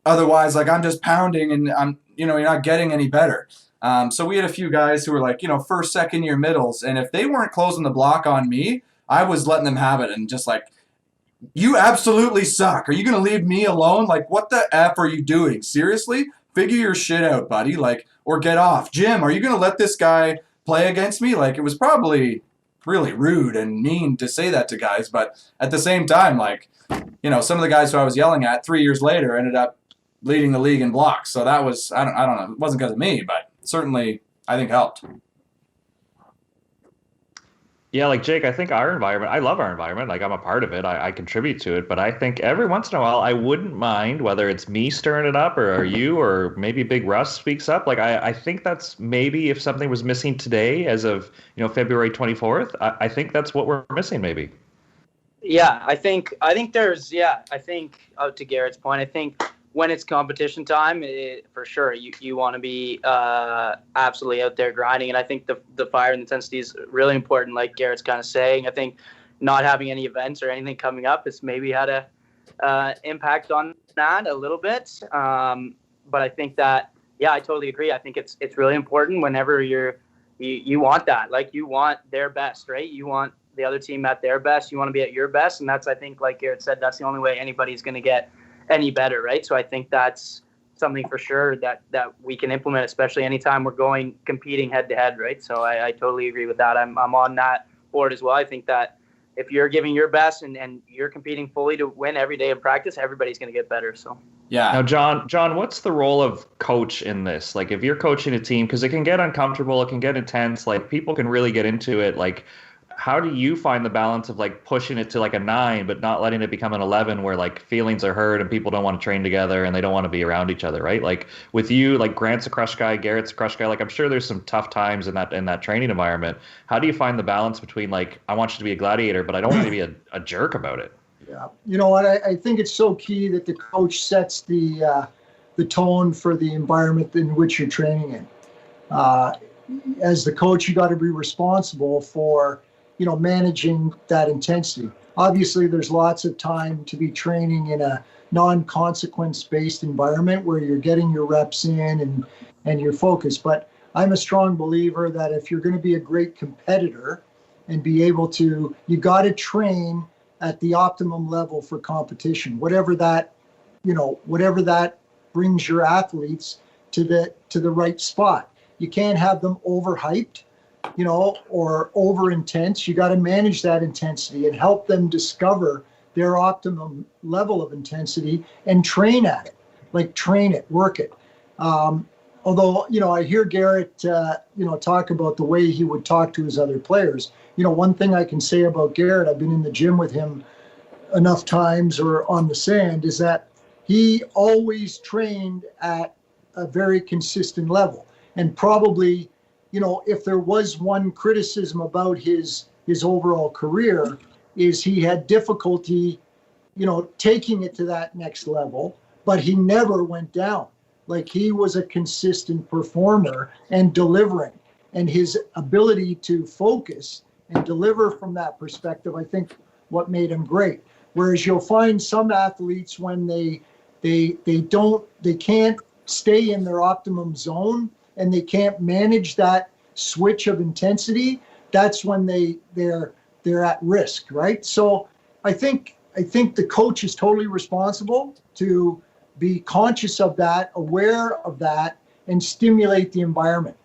B: Otherwise, like I'm just pounding and you're not getting any better. So we had a few guys who were like, first, second year middles. And if they weren't closing the block on me, I was letting them have it and just like, you absolutely suck. Are you going to leave me alone? Like, what the F are you doing? Seriously? Figure your shit out, buddy. Like, or get off. Jim, are you going to let this guy play against me? Like, it was probably really rude and mean to say that to guys. But at the same time, like, some of the guys who I was yelling at 3 years later ended up leading the league in blocks. So that was, I don't know. It wasn't because of me, but certainly I think helped.
A: Yeah, like Jake, I think our environment, I love our environment. Like I'm a part of it. I contribute to it. But I think every once in a while, I wouldn't mind whether it's me stirring it up or you or maybe Big Russ speaks up. Like I think that's maybe if something was missing today as of, February 24th, I think that's what we're missing maybe.
D: Yeah, I think there's, I think to Garrett's point, I think when it's competition time, for sure, you want to be absolutely out there grinding. And I think the fire and intensity is really important, like Garrett's kind of saying. I think not having any events or anything coming up has maybe had a impact on that a little bit. But I think that, I totally agree. I think it's really important whenever you want that. Like you want their best, right? You want the other team at their best. You want to be at your best. And that's, I think, like Garrett said, that's the only way anybody's going to get any better, right? So I think that's something for sure that we can implement, especially anytime we're competing head to head, right? So I totally agree with that. I'm on that board as well. I think that if you're giving your best and you're competing fully to win every day of practice, everybody's going to get better. So
B: yeah.
A: Now, John, what's the role of coach in this? Like if you're coaching a team, because it can get uncomfortable, it can get intense, like people can really get into it. Like how do you find the balance of like pushing it to like a 9, but not letting it become an 11 where like feelings are hurt and people don't want to train together and they don't want to be around each other, right? Like with you, like Grant's a crush guy, Garrett's a crush guy. Like I'm sure there's some tough times in that training environment. How do you find the balance between like, I want you to be a gladiator, but I don't want you to be a jerk about it?
C: Yeah. You know what? I think it's so key that the coach sets the tone for the environment in which you're training in. As the coach, you got to be responsible for managing that intensity. Obviously, there's lots of time to be training in a non-consequence-based environment where you're getting your reps in and you're focused. But I'm a strong believer that if you're going to be a great competitor and be able to, you got to train at the optimum level for competition, whatever that brings your athletes to the right spot. You can't have them overhyped, or over intense. You got to manage that intensity and help them discover their optimum level of intensity and train at it, train it, work it. Although, I hear Garrett, talk about the way he would talk to his other players. One thing I can say about Garrett, I've been in the gym with him enough times or on the sand, is that he always trained at a very consistent level. And probably, if there was one criticism about his overall career, is he had difficulty, taking it to that next level, but he never went down. He was a consistent performer and delivering, and his ability to focus and deliver from that perspective, I think what made him great. Whereas you'll find some athletes when they can't stay in their optimum zone and they can't manage that switch of intensity, that's when they're at risk, right? So I think the coach is totally responsible to be conscious of that, aware of that, and stimulate the environment,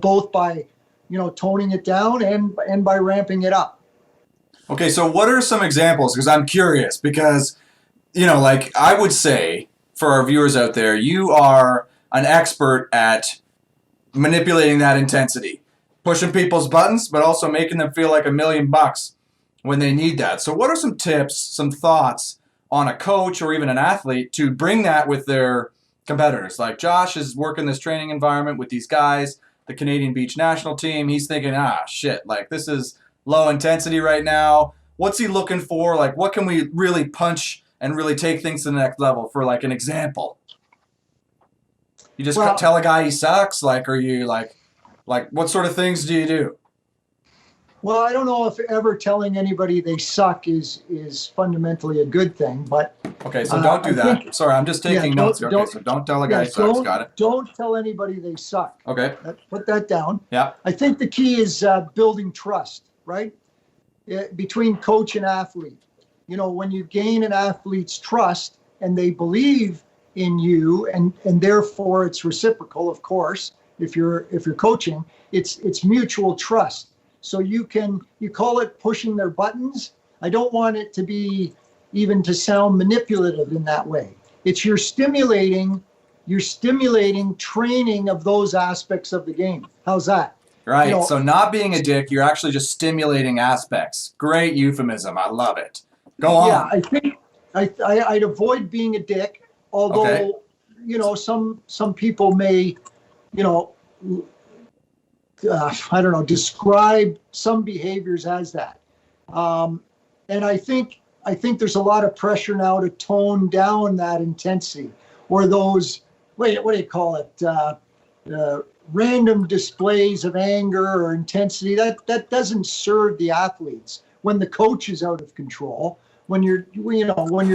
C: both by, toning it down and by ramping it up.
B: Okay, so what are some examples? Because I'm curious, because, I would say for our viewers out there, you are an expert at manipulating that intensity, pushing people's buttons, but also making them feel like $1 million when they need that. So what are some tips, some thoughts on a coach or even an athlete to bring that with their competitors? Like Josh is working this training environment with these guys, the Canadian Beach national team. He's thinking, shit, this is low intensity right now. What's he looking for? What can we really punch and really take things to the next level for, an example? You just tell a guy he sucks? Are you what sort of things do you do?
C: Well, I don't know if ever telling anybody they suck is fundamentally a good thing, but
B: okay, so don't do that. Sorry, I'm just taking notes. Okay, so don't tell a guy he sucks. Got it.
C: Don't tell anybody they suck.
B: Okay.
C: Put that down.
B: Yeah.
C: I think the key is building trust, right? Between coach and athlete. When you gain an athlete's trust and they believe in you, and therefore it's reciprocal, of course. If you're coaching, it's mutual trust. So you call it pushing their buttons. I don't want it to be even to sound manipulative in that way. It's you're stimulating training of those aspects of the game. How's that?
B: Right. So not being a dick, you're actually just stimulating aspects. Great euphemism. I love it. Go on.
C: Yeah, I think I'd avoid being a dick, although, some people may, describe some behaviors as that. And I think there's a lot of pressure now to tone down that intensity or those, what do you call it? Random displays of anger or intensity. That doesn't serve the athletes when the coach is out of control, when you're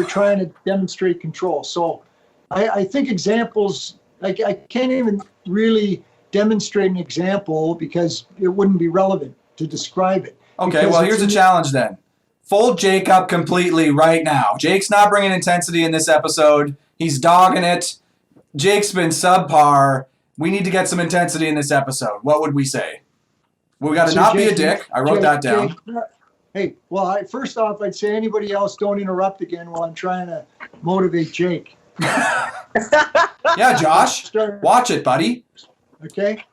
C: trying to demonstrate control. So I think examples, I can't even really demonstrate an example because it wouldn't be relevant to describe it.
B: Okay, well, here's a challenge then. Fold Jake up completely right now. Jake's not bringing intensity in this episode. He's dogging it. Jake's been subpar. We need to get some intensity in this episode. What would we say? We got to not be a dick. I wrote that down.
C: Hey, well, first off, I'd say anybody else don't interrupt again while I'm trying to motivate Jake.
B: Yeah, Josh, watch it, buddy.
C: Okay,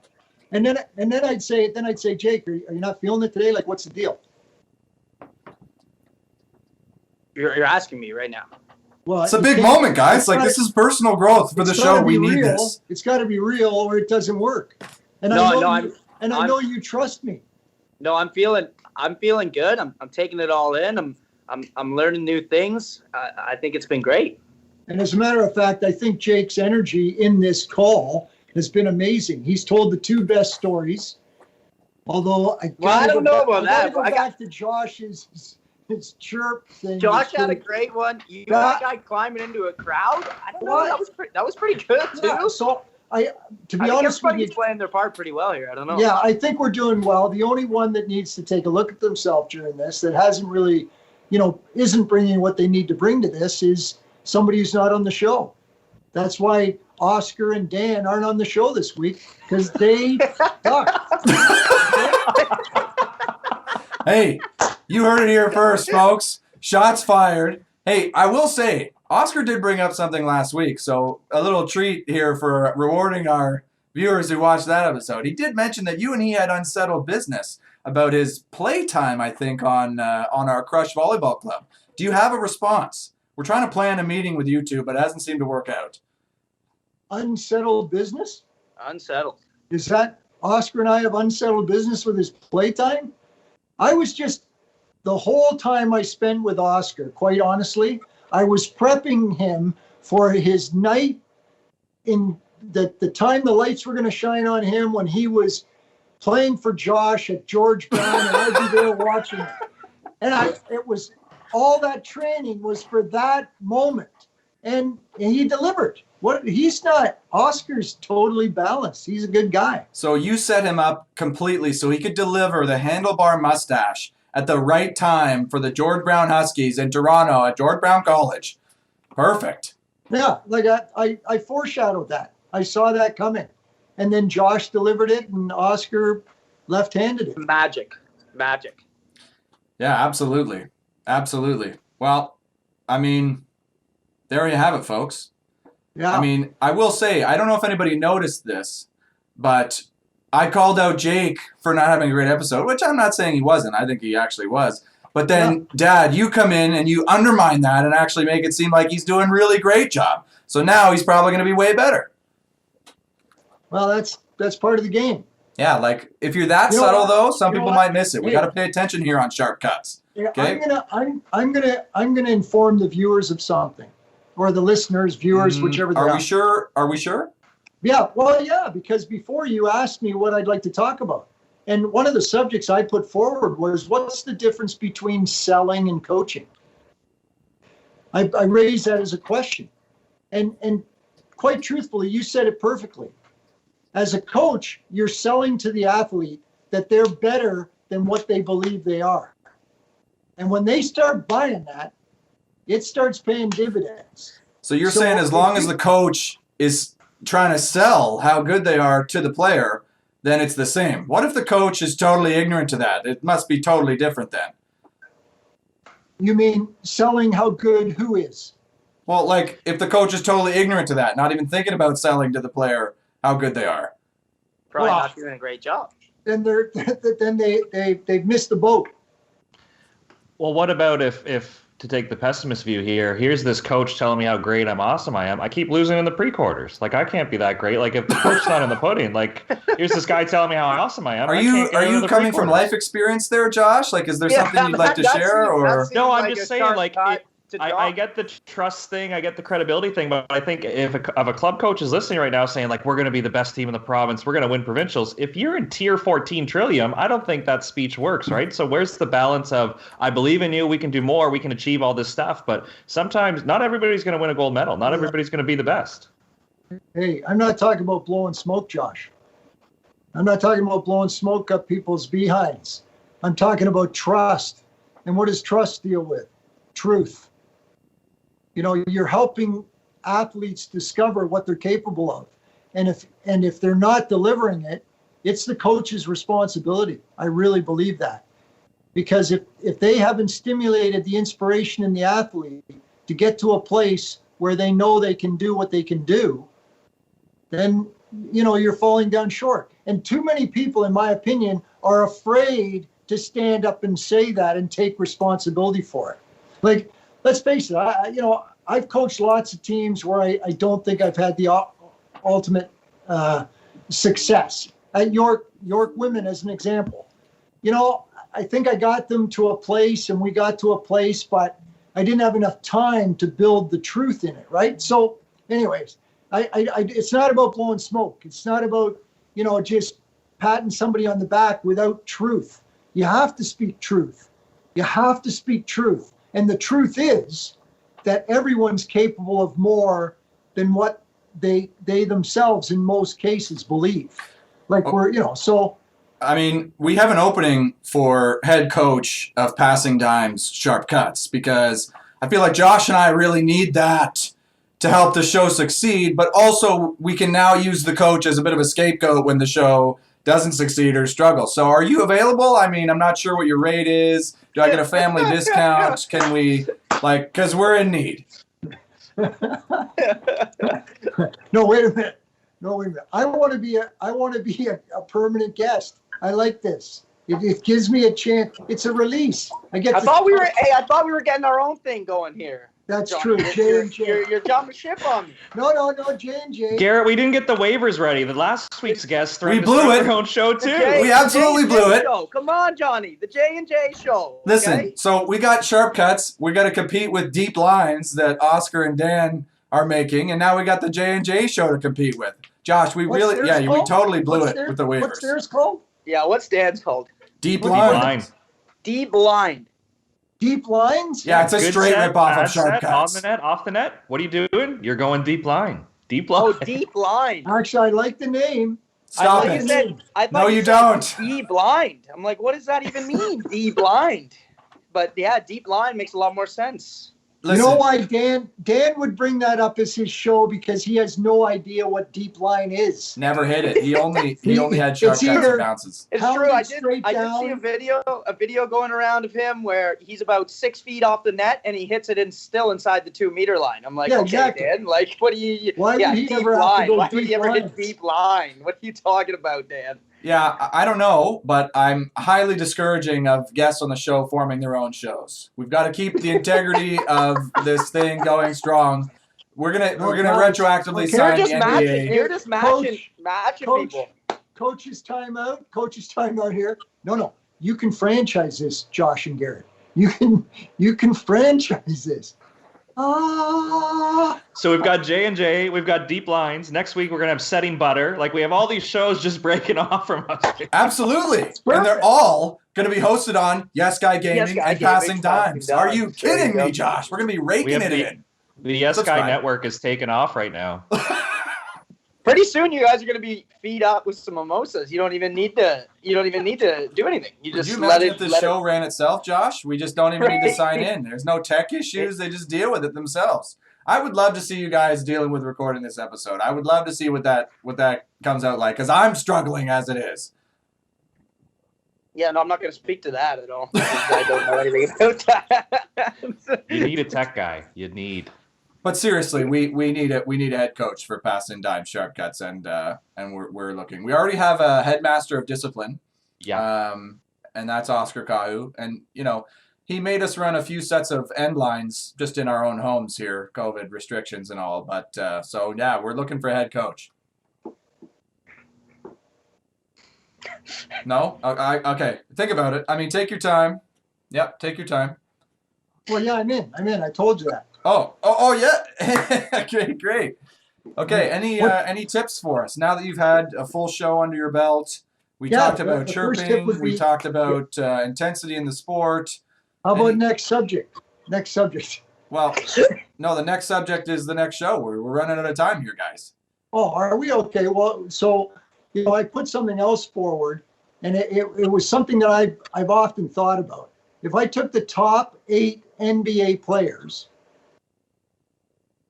C: and then I'd say, Jake, are you not feeling it today? What's the deal?
D: You're asking me right now.
C: Well,
B: it's a big moment, guys. This is personal growth for the show. We need this.
C: It's got to be real, or it doesn't work. And I know you trust me.
D: No, I'm feeling good. I'm taking it all in. I'm learning new things. I think it's been great.
C: And as a matter of fact, I think Jake's energy in this call has been amazing. He's told the two best stories. Although
D: I don't know about that.
C: Go back to Josh's his chirp thing.
D: Josh had a great one. You got that guy climbing into a crowd. I don't know. That was pretty good too.
C: Yeah, so to be honest with you,
D: playing their part pretty well here. I don't know.
C: Yeah, I think we're doing well. The only one that needs to take a look at themselves during this, that hasn't really, isn't bringing what they need to bring to this, is somebody who's not on the show. That's why Oscar and Dan aren't on the show this week, because they suck.
B: Hey, you heard it here first, folks. Shots fired. Hey, I will say, Oscar did bring up something last week, so a little treat here for rewarding our viewers who watched that episode. He did mention that you and he had unsettled business about his playtime, I think, on our Crush Volleyball Club. Do you have a response? We're trying to plan a meeting with you two, but it hasn't seemed to work out.
C: Unsettled business?
D: Unsettled.
C: Is that Oscar and I have unsettled business with his playtime? I was just, the whole time I spent with Oscar, quite honestly, I was prepping him for his night in the time the lights were going to shine on him when he was playing for Josh at George Brown, and I'd be there watching it. And it was, all that training was for that moment. And he delivered. Oscar's totally balanced. He's a good guy.
B: So you set him up completely so he could deliver the handlebar mustache at the right time for the George Brown Huskies in Toronto at George Brown College. Perfect.
C: Yeah, like I foreshadowed that. I saw that coming. And then Josh delivered it and Oscar left-handed it.
D: Magic.
B: Yeah, absolutely. Absolutely. Well, I mean, there you have it, folks.
C: Yeah.
B: I mean, I will say, I don't know if anybody noticed this, but I called out Jake for not having a great episode, which I'm not saying he wasn't. I think he actually was. But then, Dad, you come in and you undermine that and actually make it seem like he's doing a really great job. So now he's probably going to be way better.
C: Well, that's part of the game.
B: Yeah, like if you're that subtle though, some people might miss it. We got to pay attention here on Sharp Cuts. Okay?
C: I'm gonna inform the viewers of something, or the listeners, viewers, whichever they are.
B: Are we sure?
C: Yeah. Well, yeah, because before you asked me what I'd like to talk about, and one of the subjects I put forward was, what's the difference between selling and coaching? I raised that as a question, and quite truthfully, you said it perfectly. As a coach, you're selling to the athlete that they're better than what they believe they are. And when they start buying that, it starts paying dividends.
B: So you're saying as long as the coach is trying to sell how good they are to the player, then it's the same. What if the coach is totally ignorant to that? It must be totally different then.
C: You mean selling how good who is?
B: Well, like if the coach is totally ignorant to that, not even thinking about selling to the player how good they are.
D: Probably not doing a great job.
C: Then they've missed the boat.
A: Well, what about if to take the pessimist view here, here's this coach telling me how great awesome I am. I keep losing in the pre-quarters. Like, I can't be that great. Like, if the proof's not in the pudding, like, here's this guy telling me how awesome I am.
B: Are you coming from life experience there, Josh? Like, is there something you'd like to share? Or
A: no, I'm just saying, like, I get the trust thing, I get the credibility thing, but I think if a club coach is listening right now saying, like, we're going to be the best team in the province, we're going to win provincials, if you're in tier 14 Trillium, I don't think that speech works, right? So where's the balance of, I believe in you, we can do more, we can achieve all this stuff, but sometimes not everybody's going to win a gold medal, not everybody's going to be the best.
C: Hey, I'm not talking about blowing smoke, Josh. I'm not talking about blowing smoke up people's behinds. I'm talking about trust. And what does trust deal with? Truth. You know, you're helping athletes discover what they're capable of. And if they're not delivering it, it's the coach's responsibility. I really believe that. Because if they haven't stimulated the inspiration in the athlete to get to a place where they know they can do what they can do, then, you know, you're falling down short. And too many people, in my opinion, are afraid to stand up and say that and take responsibility for it. Like, let's face it, I've coached lots of teams where I don't think I've had the ultimate success. At York Women, as an example, you know, I think I got them to a place, and we got to a place, but I didn't have enough time to build the truth in it, right? So anyways, it's not about blowing smoke. It's not about, you know, just patting somebody on the back without truth. You have to speak truth. You have to speak truth. And the truth is that everyone's capable of more than what they themselves in most cases believe. Like so.
B: I mean, we have an opening for head coach of Passin Dimes Sharp Cuts because I feel like Josh and I really need that to help the show succeed, but also we can now use the coach as a bit of a scapegoat when the show doesn't succeed or struggle. So are you available? I mean, I'm not sure what your rate is. Do I get a family discount? Can we, because we're in need.
C: No, wait a minute. I want to be a permanent guest. I like this. It gives me a chance. It's a release.
D: I thought we were getting our own thing going here.
C: That's
D: John,
C: true. J&J.
D: You're jumping ship on me.
C: No, J&J.
A: Garrett, we didn't get the waivers ready. The last week's guest
B: we blew it.
A: Their own show too.
B: We absolutely blew it.
D: Show. Come on, Johnny. The J&J show.
B: Listen, so we got Sharp Cuts. We got to compete with Deep Lines that Oscar and Dan are making, and now we got the J&J show to compete with. Josh, we totally blew it with the waivers.
C: What's theirs called?
D: Yeah, what's Dan's called?
B: Deep Line.
D: Deep Line.
C: Deep Lines?
B: Yeah, it's a straight rip-off of Sharp Cuts.
A: Off the net. What are you doing? You're going Deep Line. Deep Line.
D: Oh, Deep Line.
C: Actually, I like the name.
B: Stop it. No, you don't.
D: Deep Blind. I'm like, what does that even mean? Deep Blind. But yeah, Deep Line makes a lot more sense.
B: Listen.
C: You know why Dan would bring that up as his show? Because he has no idea what Deep Line is.
B: Never hit it. He only had Sharp Cuts and bounces.
D: It's true. I did see a video going around of him where he's about 6 feet off the net and he hits it still inside the 2 meter line. I'm like, exactly. Dan, like, what do you?
C: Why would he ever have to go
D: Why would he ever hit Deep Line? What are you talking about, Dan?
B: Yeah, I don't know, but I'm highly discouraging of guests on the show forming their own shows. We've got to keep the integrity of this thing going strong. We're gonna retroactively sign the NBA.
D: You're just matching people.
C: Coach's timeout here. No. You can franchise this, Josh and Garrett. You can franchise this.
A: So we've got J&J, we've got Deep Lines. Next week we're gonna have Setting Butter. Like we have all these shows just breaking off from us.
B: Absolutely, and they're all gonna be hosted on Yes Guy Gaming and Passin Dimes. Are you kidding me, Josh? We're gonna be raking it in.
A: The Yes Guy network is taking off right now.
D: Pretty soon, you guys are going to be feed up with some mimosas. You don't even need to do anything. You just
B: Could you imagine if the show ran itself, Josh? We just don't even need to sign in. There's no tech issues. They just deal with it themselves. I would love to see you guys dealing with recording this episode. I would love to see what that comes out like, because I'm struggling as it is.
D: Yeah, no, I'm not going to speak to that at all. I don't know anything about that.
A: You need a tech guy. You need.
B: But seriously, we need a head coach for Passin Dimes Sharp Cuts, and we're looking. We already have a headmaster of discipline.
A: Yeah.
B: And that's Oscar Kahu, and he made us run a few sets of end lines just in our own homes here, COVID restrictions and all. But so yeah, we're looking for a head coach. No, okay. Think about it. I mean, take your time. Yep, take your time.
C: Well, yeah, I'm in. I told you that.
B: Oh, yeah. Okay, great. Okay, any tips for us now that you've had a full show under your belt? We talked about chirping. We talked about intensity in the sport.
C: How about next subject?
B: Well, no, the next subject is the next show. We're running out of time here, guys.
C: Oh, are we? Okay. Well, so I put something else forward, and it was something that I've often thought about. If I took the top 8 NBA players,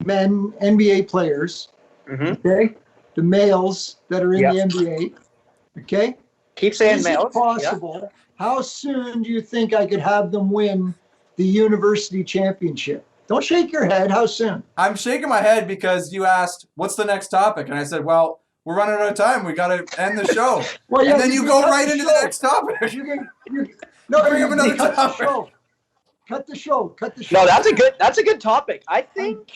C: men NBA players, okay, the males that are in the NBA, okay.
D: Keep saying males.
C: Is it possible? How soon do you think I could have them win the university championship? Don't shake your head. How soon?
B: I'm shaking my head because you asked, "What's the next topic?" And I said, "Well, we're running out of time. We got to end the show."
C: Well,
B: and then you go right into the next topic.
C: No,
B: bring up another topic.
C: Cut the show.
D: No, that's a good topic. I think.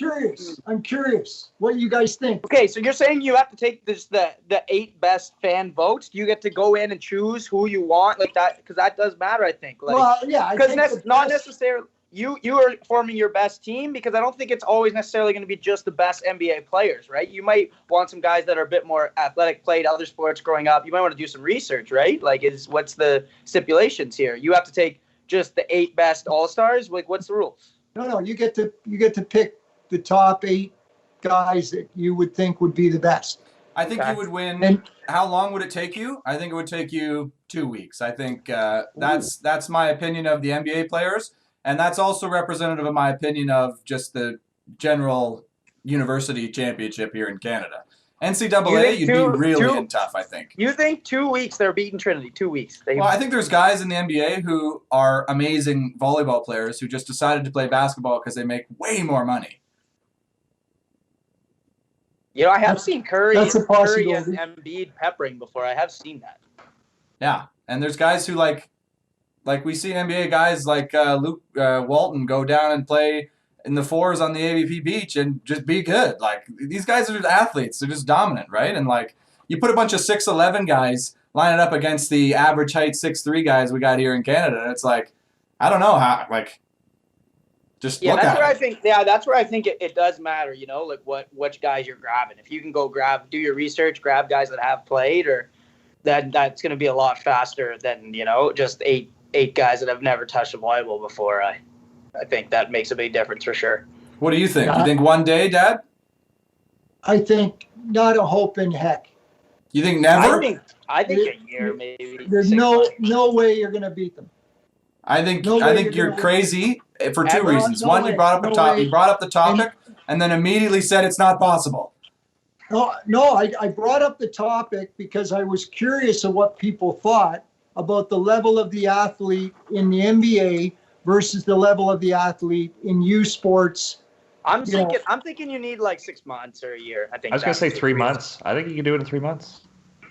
C: I'm curious. What do you guys think?
D: Okay, so you're saying you have to take the 8 best fan votes. You get to go in and choose who you want like that, because that does matter. I think. Like,
C: well, yeah,
D: because not necessarily. you are forming your best team, because I don't think it's always necessarily going to be just the best NBA players, right? You might want some guys that are a bit more athletic, played other sports growing up. You might want to do some research, right? Like, what's the stipulations here? You have to take just the 8 best all-stars? Like, what's the rules?
C: No, you get to pick the top 8 guys that you would think would be the best.
B: I think you would win.
C: And
B: how long would it take you? I think it would take you 2 weeks. I think that's my opinion of the NBA players, and that's also representative of my opinion of just the general university championship here in Canada. NCAA, you'd be really tough, I think.
D: You think 2 weeks they're beating Trinity? 2 weeks.
B: Well, I think there's guys in the NBA who are amazing volleyball players who just decided to play basketball because they make way more money.
D: You know, I have seen Curry and
C: possibility.
D: Embiid peppering before. I have seen that.
B: Yeah, and there's guys who like we see NBA guys like Luke Walton go down and play in the 4s on the AVP beach and just be good. Like, these guys are just athletes. They're just dominant, right? And like, you put a bunch of 6'11" guys, line it up against the average height 6'3" guys we got here in Canada, and it's like, I don't know how, like, just look at it.
D: That's where I think it does matter, you know, like which guys you're grabbing. If you can go do your research, grab guys that have played, or that's going to be a lot faster than, you know, just eight guys that have never touched a volleyball before. I think that makes a big difference for sure.
B: What do you think? You think one day, Dad?
C: I think not a hope in heck.
B: You think never?
D: I think a year, maybe.
C: There's no way you're going to beat them.
B: I think you're crazy for 2 reasons. One, you brought up the topic, and then immediately said it's not possible.
C: No, I brought up the topic because I was curious of what people thought about the level of the athlete in the NBA versus the level of the athlete in U Sports.
D: I'm thinking you need like 6 months or a year. I
A: was going to say 3 months. I think you can do it in 3 months.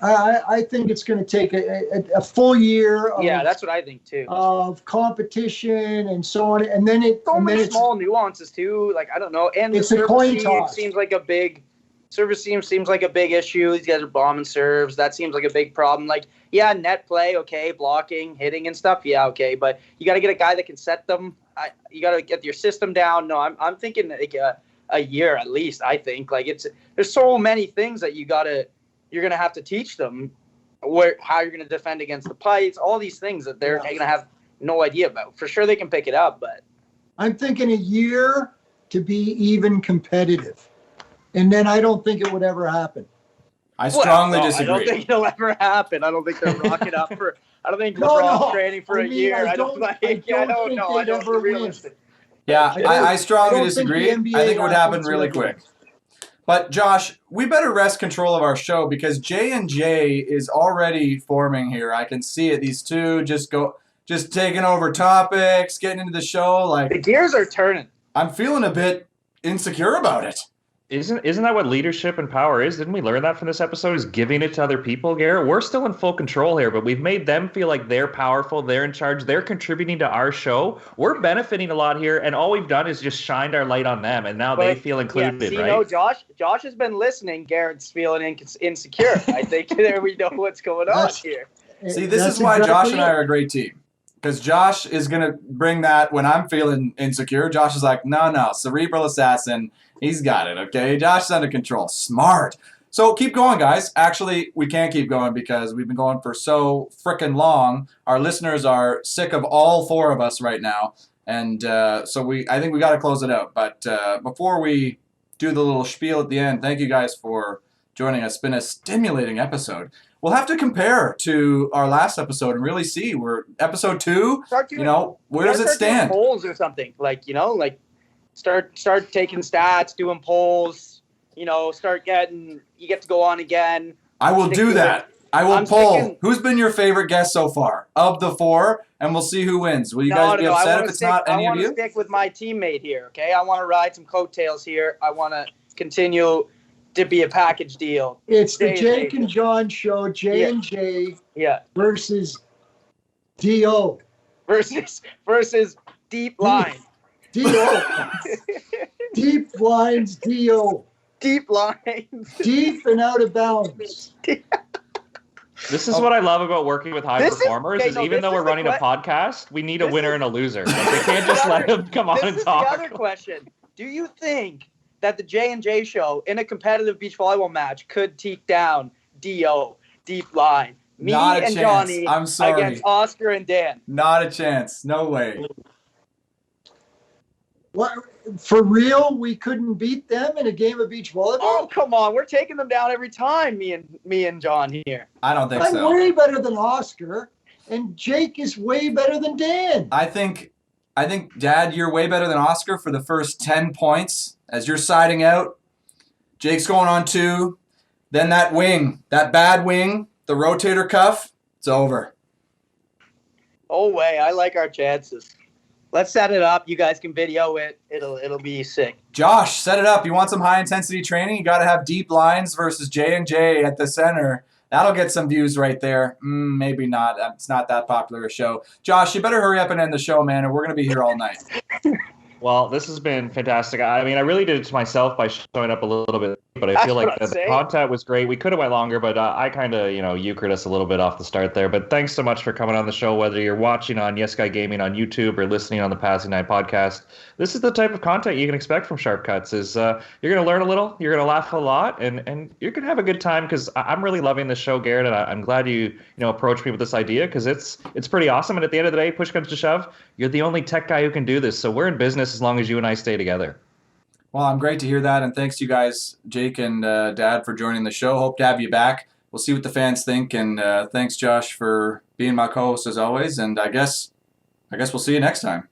C: I think it's going to take a full year.
D: That's what I think too.
C: Of competition and so on, and then
D: small nuances too. Like, I don't know, and
C: it's a coin toss.
D: Seems like a big service team. Seems like a big issue. These guys are bombing serves. That seems like a big problem. Like, yeah, net play, okay, blocking, hitting, and stuff, yeah, okay, but you got to get a guy that can set them. You got to get your system down. No, I'm thinking like a year at least. I think like there's so many things that you're going to have to teach them, how you're going to defend against the pipes, all these things that they're going to have no idea about. For sure they can pick it up, but
C: I'm thinking a year to be even competitive. And then I don't think it would ever happen.
B: I strongly disagree.
D: I don't think it'll ever happen. I don't think they're rocking up for – I don't think LeBron's training for a year. I don't know. I don't realistic.
B: Yeah, I strongly disagree. I think it would happen really quick. But Josh, we better wrest control of our show because J&J is already forming here. I can see it. These two just taking over topics, getting into the show. Like,
D: the gears are turning.
B: I'm feeling a bit insecure about it.
A: Isn't that what leadership and power is? Didn't we learn that from this episode? Is giving it to other people, Garrett? We're still in full control here, but we've made them feel like they're powerful, they're in charge, they're contributing to our show. We're benefiting a lot here, and all we've done is just shined our light on them, and now they feel included, right?
D: You know, Josh has been listening. Garrett's feeling insecure. I think there we know what's going on here.
B: See, this is why Josh and I are a great team. Because Josh is going to bring that when I'm feeling insecure. Josh is like, no, cerebral assassin. He's got it, okay? Josh is under control. Smart. So keep going, guys. Actually, we can't keep going because we've been going for so frickin' long. Our listeners are sick of all 4 of us right now. And so I think we got to close it out. But before we do the little spiel at the end, thank you guys for joining us. It's been a stimulating episode. We'll have to compare to our last episode and really see. We're episode 2. Where does it stand?
D: Polls or something, start taking stats, doing polls. You get to go on again.
B: I will do that. I will poll. Who's been your favorite guest so far of the 4, and we'll see who wins. Will you guys be upset if it's not any of you?
D: I want to stick with my teammate here. Okay, I want to ride some coattails here. I want to continue to be a package deal.
C: It's the Jake and John show, J&J versus D.O.
D: versus Deep Line.
C: D.O. Deep lines, D.O.
D: Deep lines.
C: Deep and out of bounds.
A: This is what I love about working with high performers. Even though we're running a podcast, we need a winner and a loser. Like, we can't just let them come on and talk.
D: This is the other question. Do you think that the J&J show in a competitive beach volleyball match could take down D.O., Deep Line, me
B: Not a
D: and
B: chance.
D: Johnny
B: I'm sorry.
D: against Oscar and Dan?
B: Not a chance. No way.
C: What, for real? We couldn't beat them in a game of beach volleyball?
D: Oh, come on. We're taking them down every time, me and John here.
B: I don't think
C: I'm
B: so.
C: way better than Oscar, and Jake is way better than Dan.
B: I think, Dad, you're way better than Oscar for the first 10 points. As you're siding out, Jake's going on 2. Then that wing, that bad wing, the rotator cuff, it's over.
D: Oh, way. I like our chances. Let's set it up. You guys can video it. It'll be sick.
B: Josh, set it up. You want some high-intensity training? You got to have deep lines versus J&J at the center. That'll get some views right there. Maybe not. It's not that popular a show. Josh, you better hurry up and end the show, man, or we're going to be here all night.
A: Well, this has been fantastic. I mean, I really did it to myself by showing up a little bit, but I feel like the content was great. We could have went longer, but I kind of, euchred us a little bit off the start there. But thanks so much for coming on the show, whether you're watching on Yes Guy Gaming on YouTube or listening on the Passin Dimes podcast. This is the type of content you can expect from Sharp Cuts. Is you're going to learn a little, you're going to laugh a lot, and you're going to have a good time, because I'm really loving this show, Garrett, and I'm glad you approached me with this idea, because it's pretty awesome. And at the end of the day, push comes to shove, you're the only tech guy who can do this. So we're in business as long as you and I stay together.
B: Well, I'm great to hear that, and thanks to you guys, Jake and Dad, for joining the show. Hope to have you back. We'll see what the fans think, and thanks, Josh, for being my co-host as always. And I guess we'll see you next time.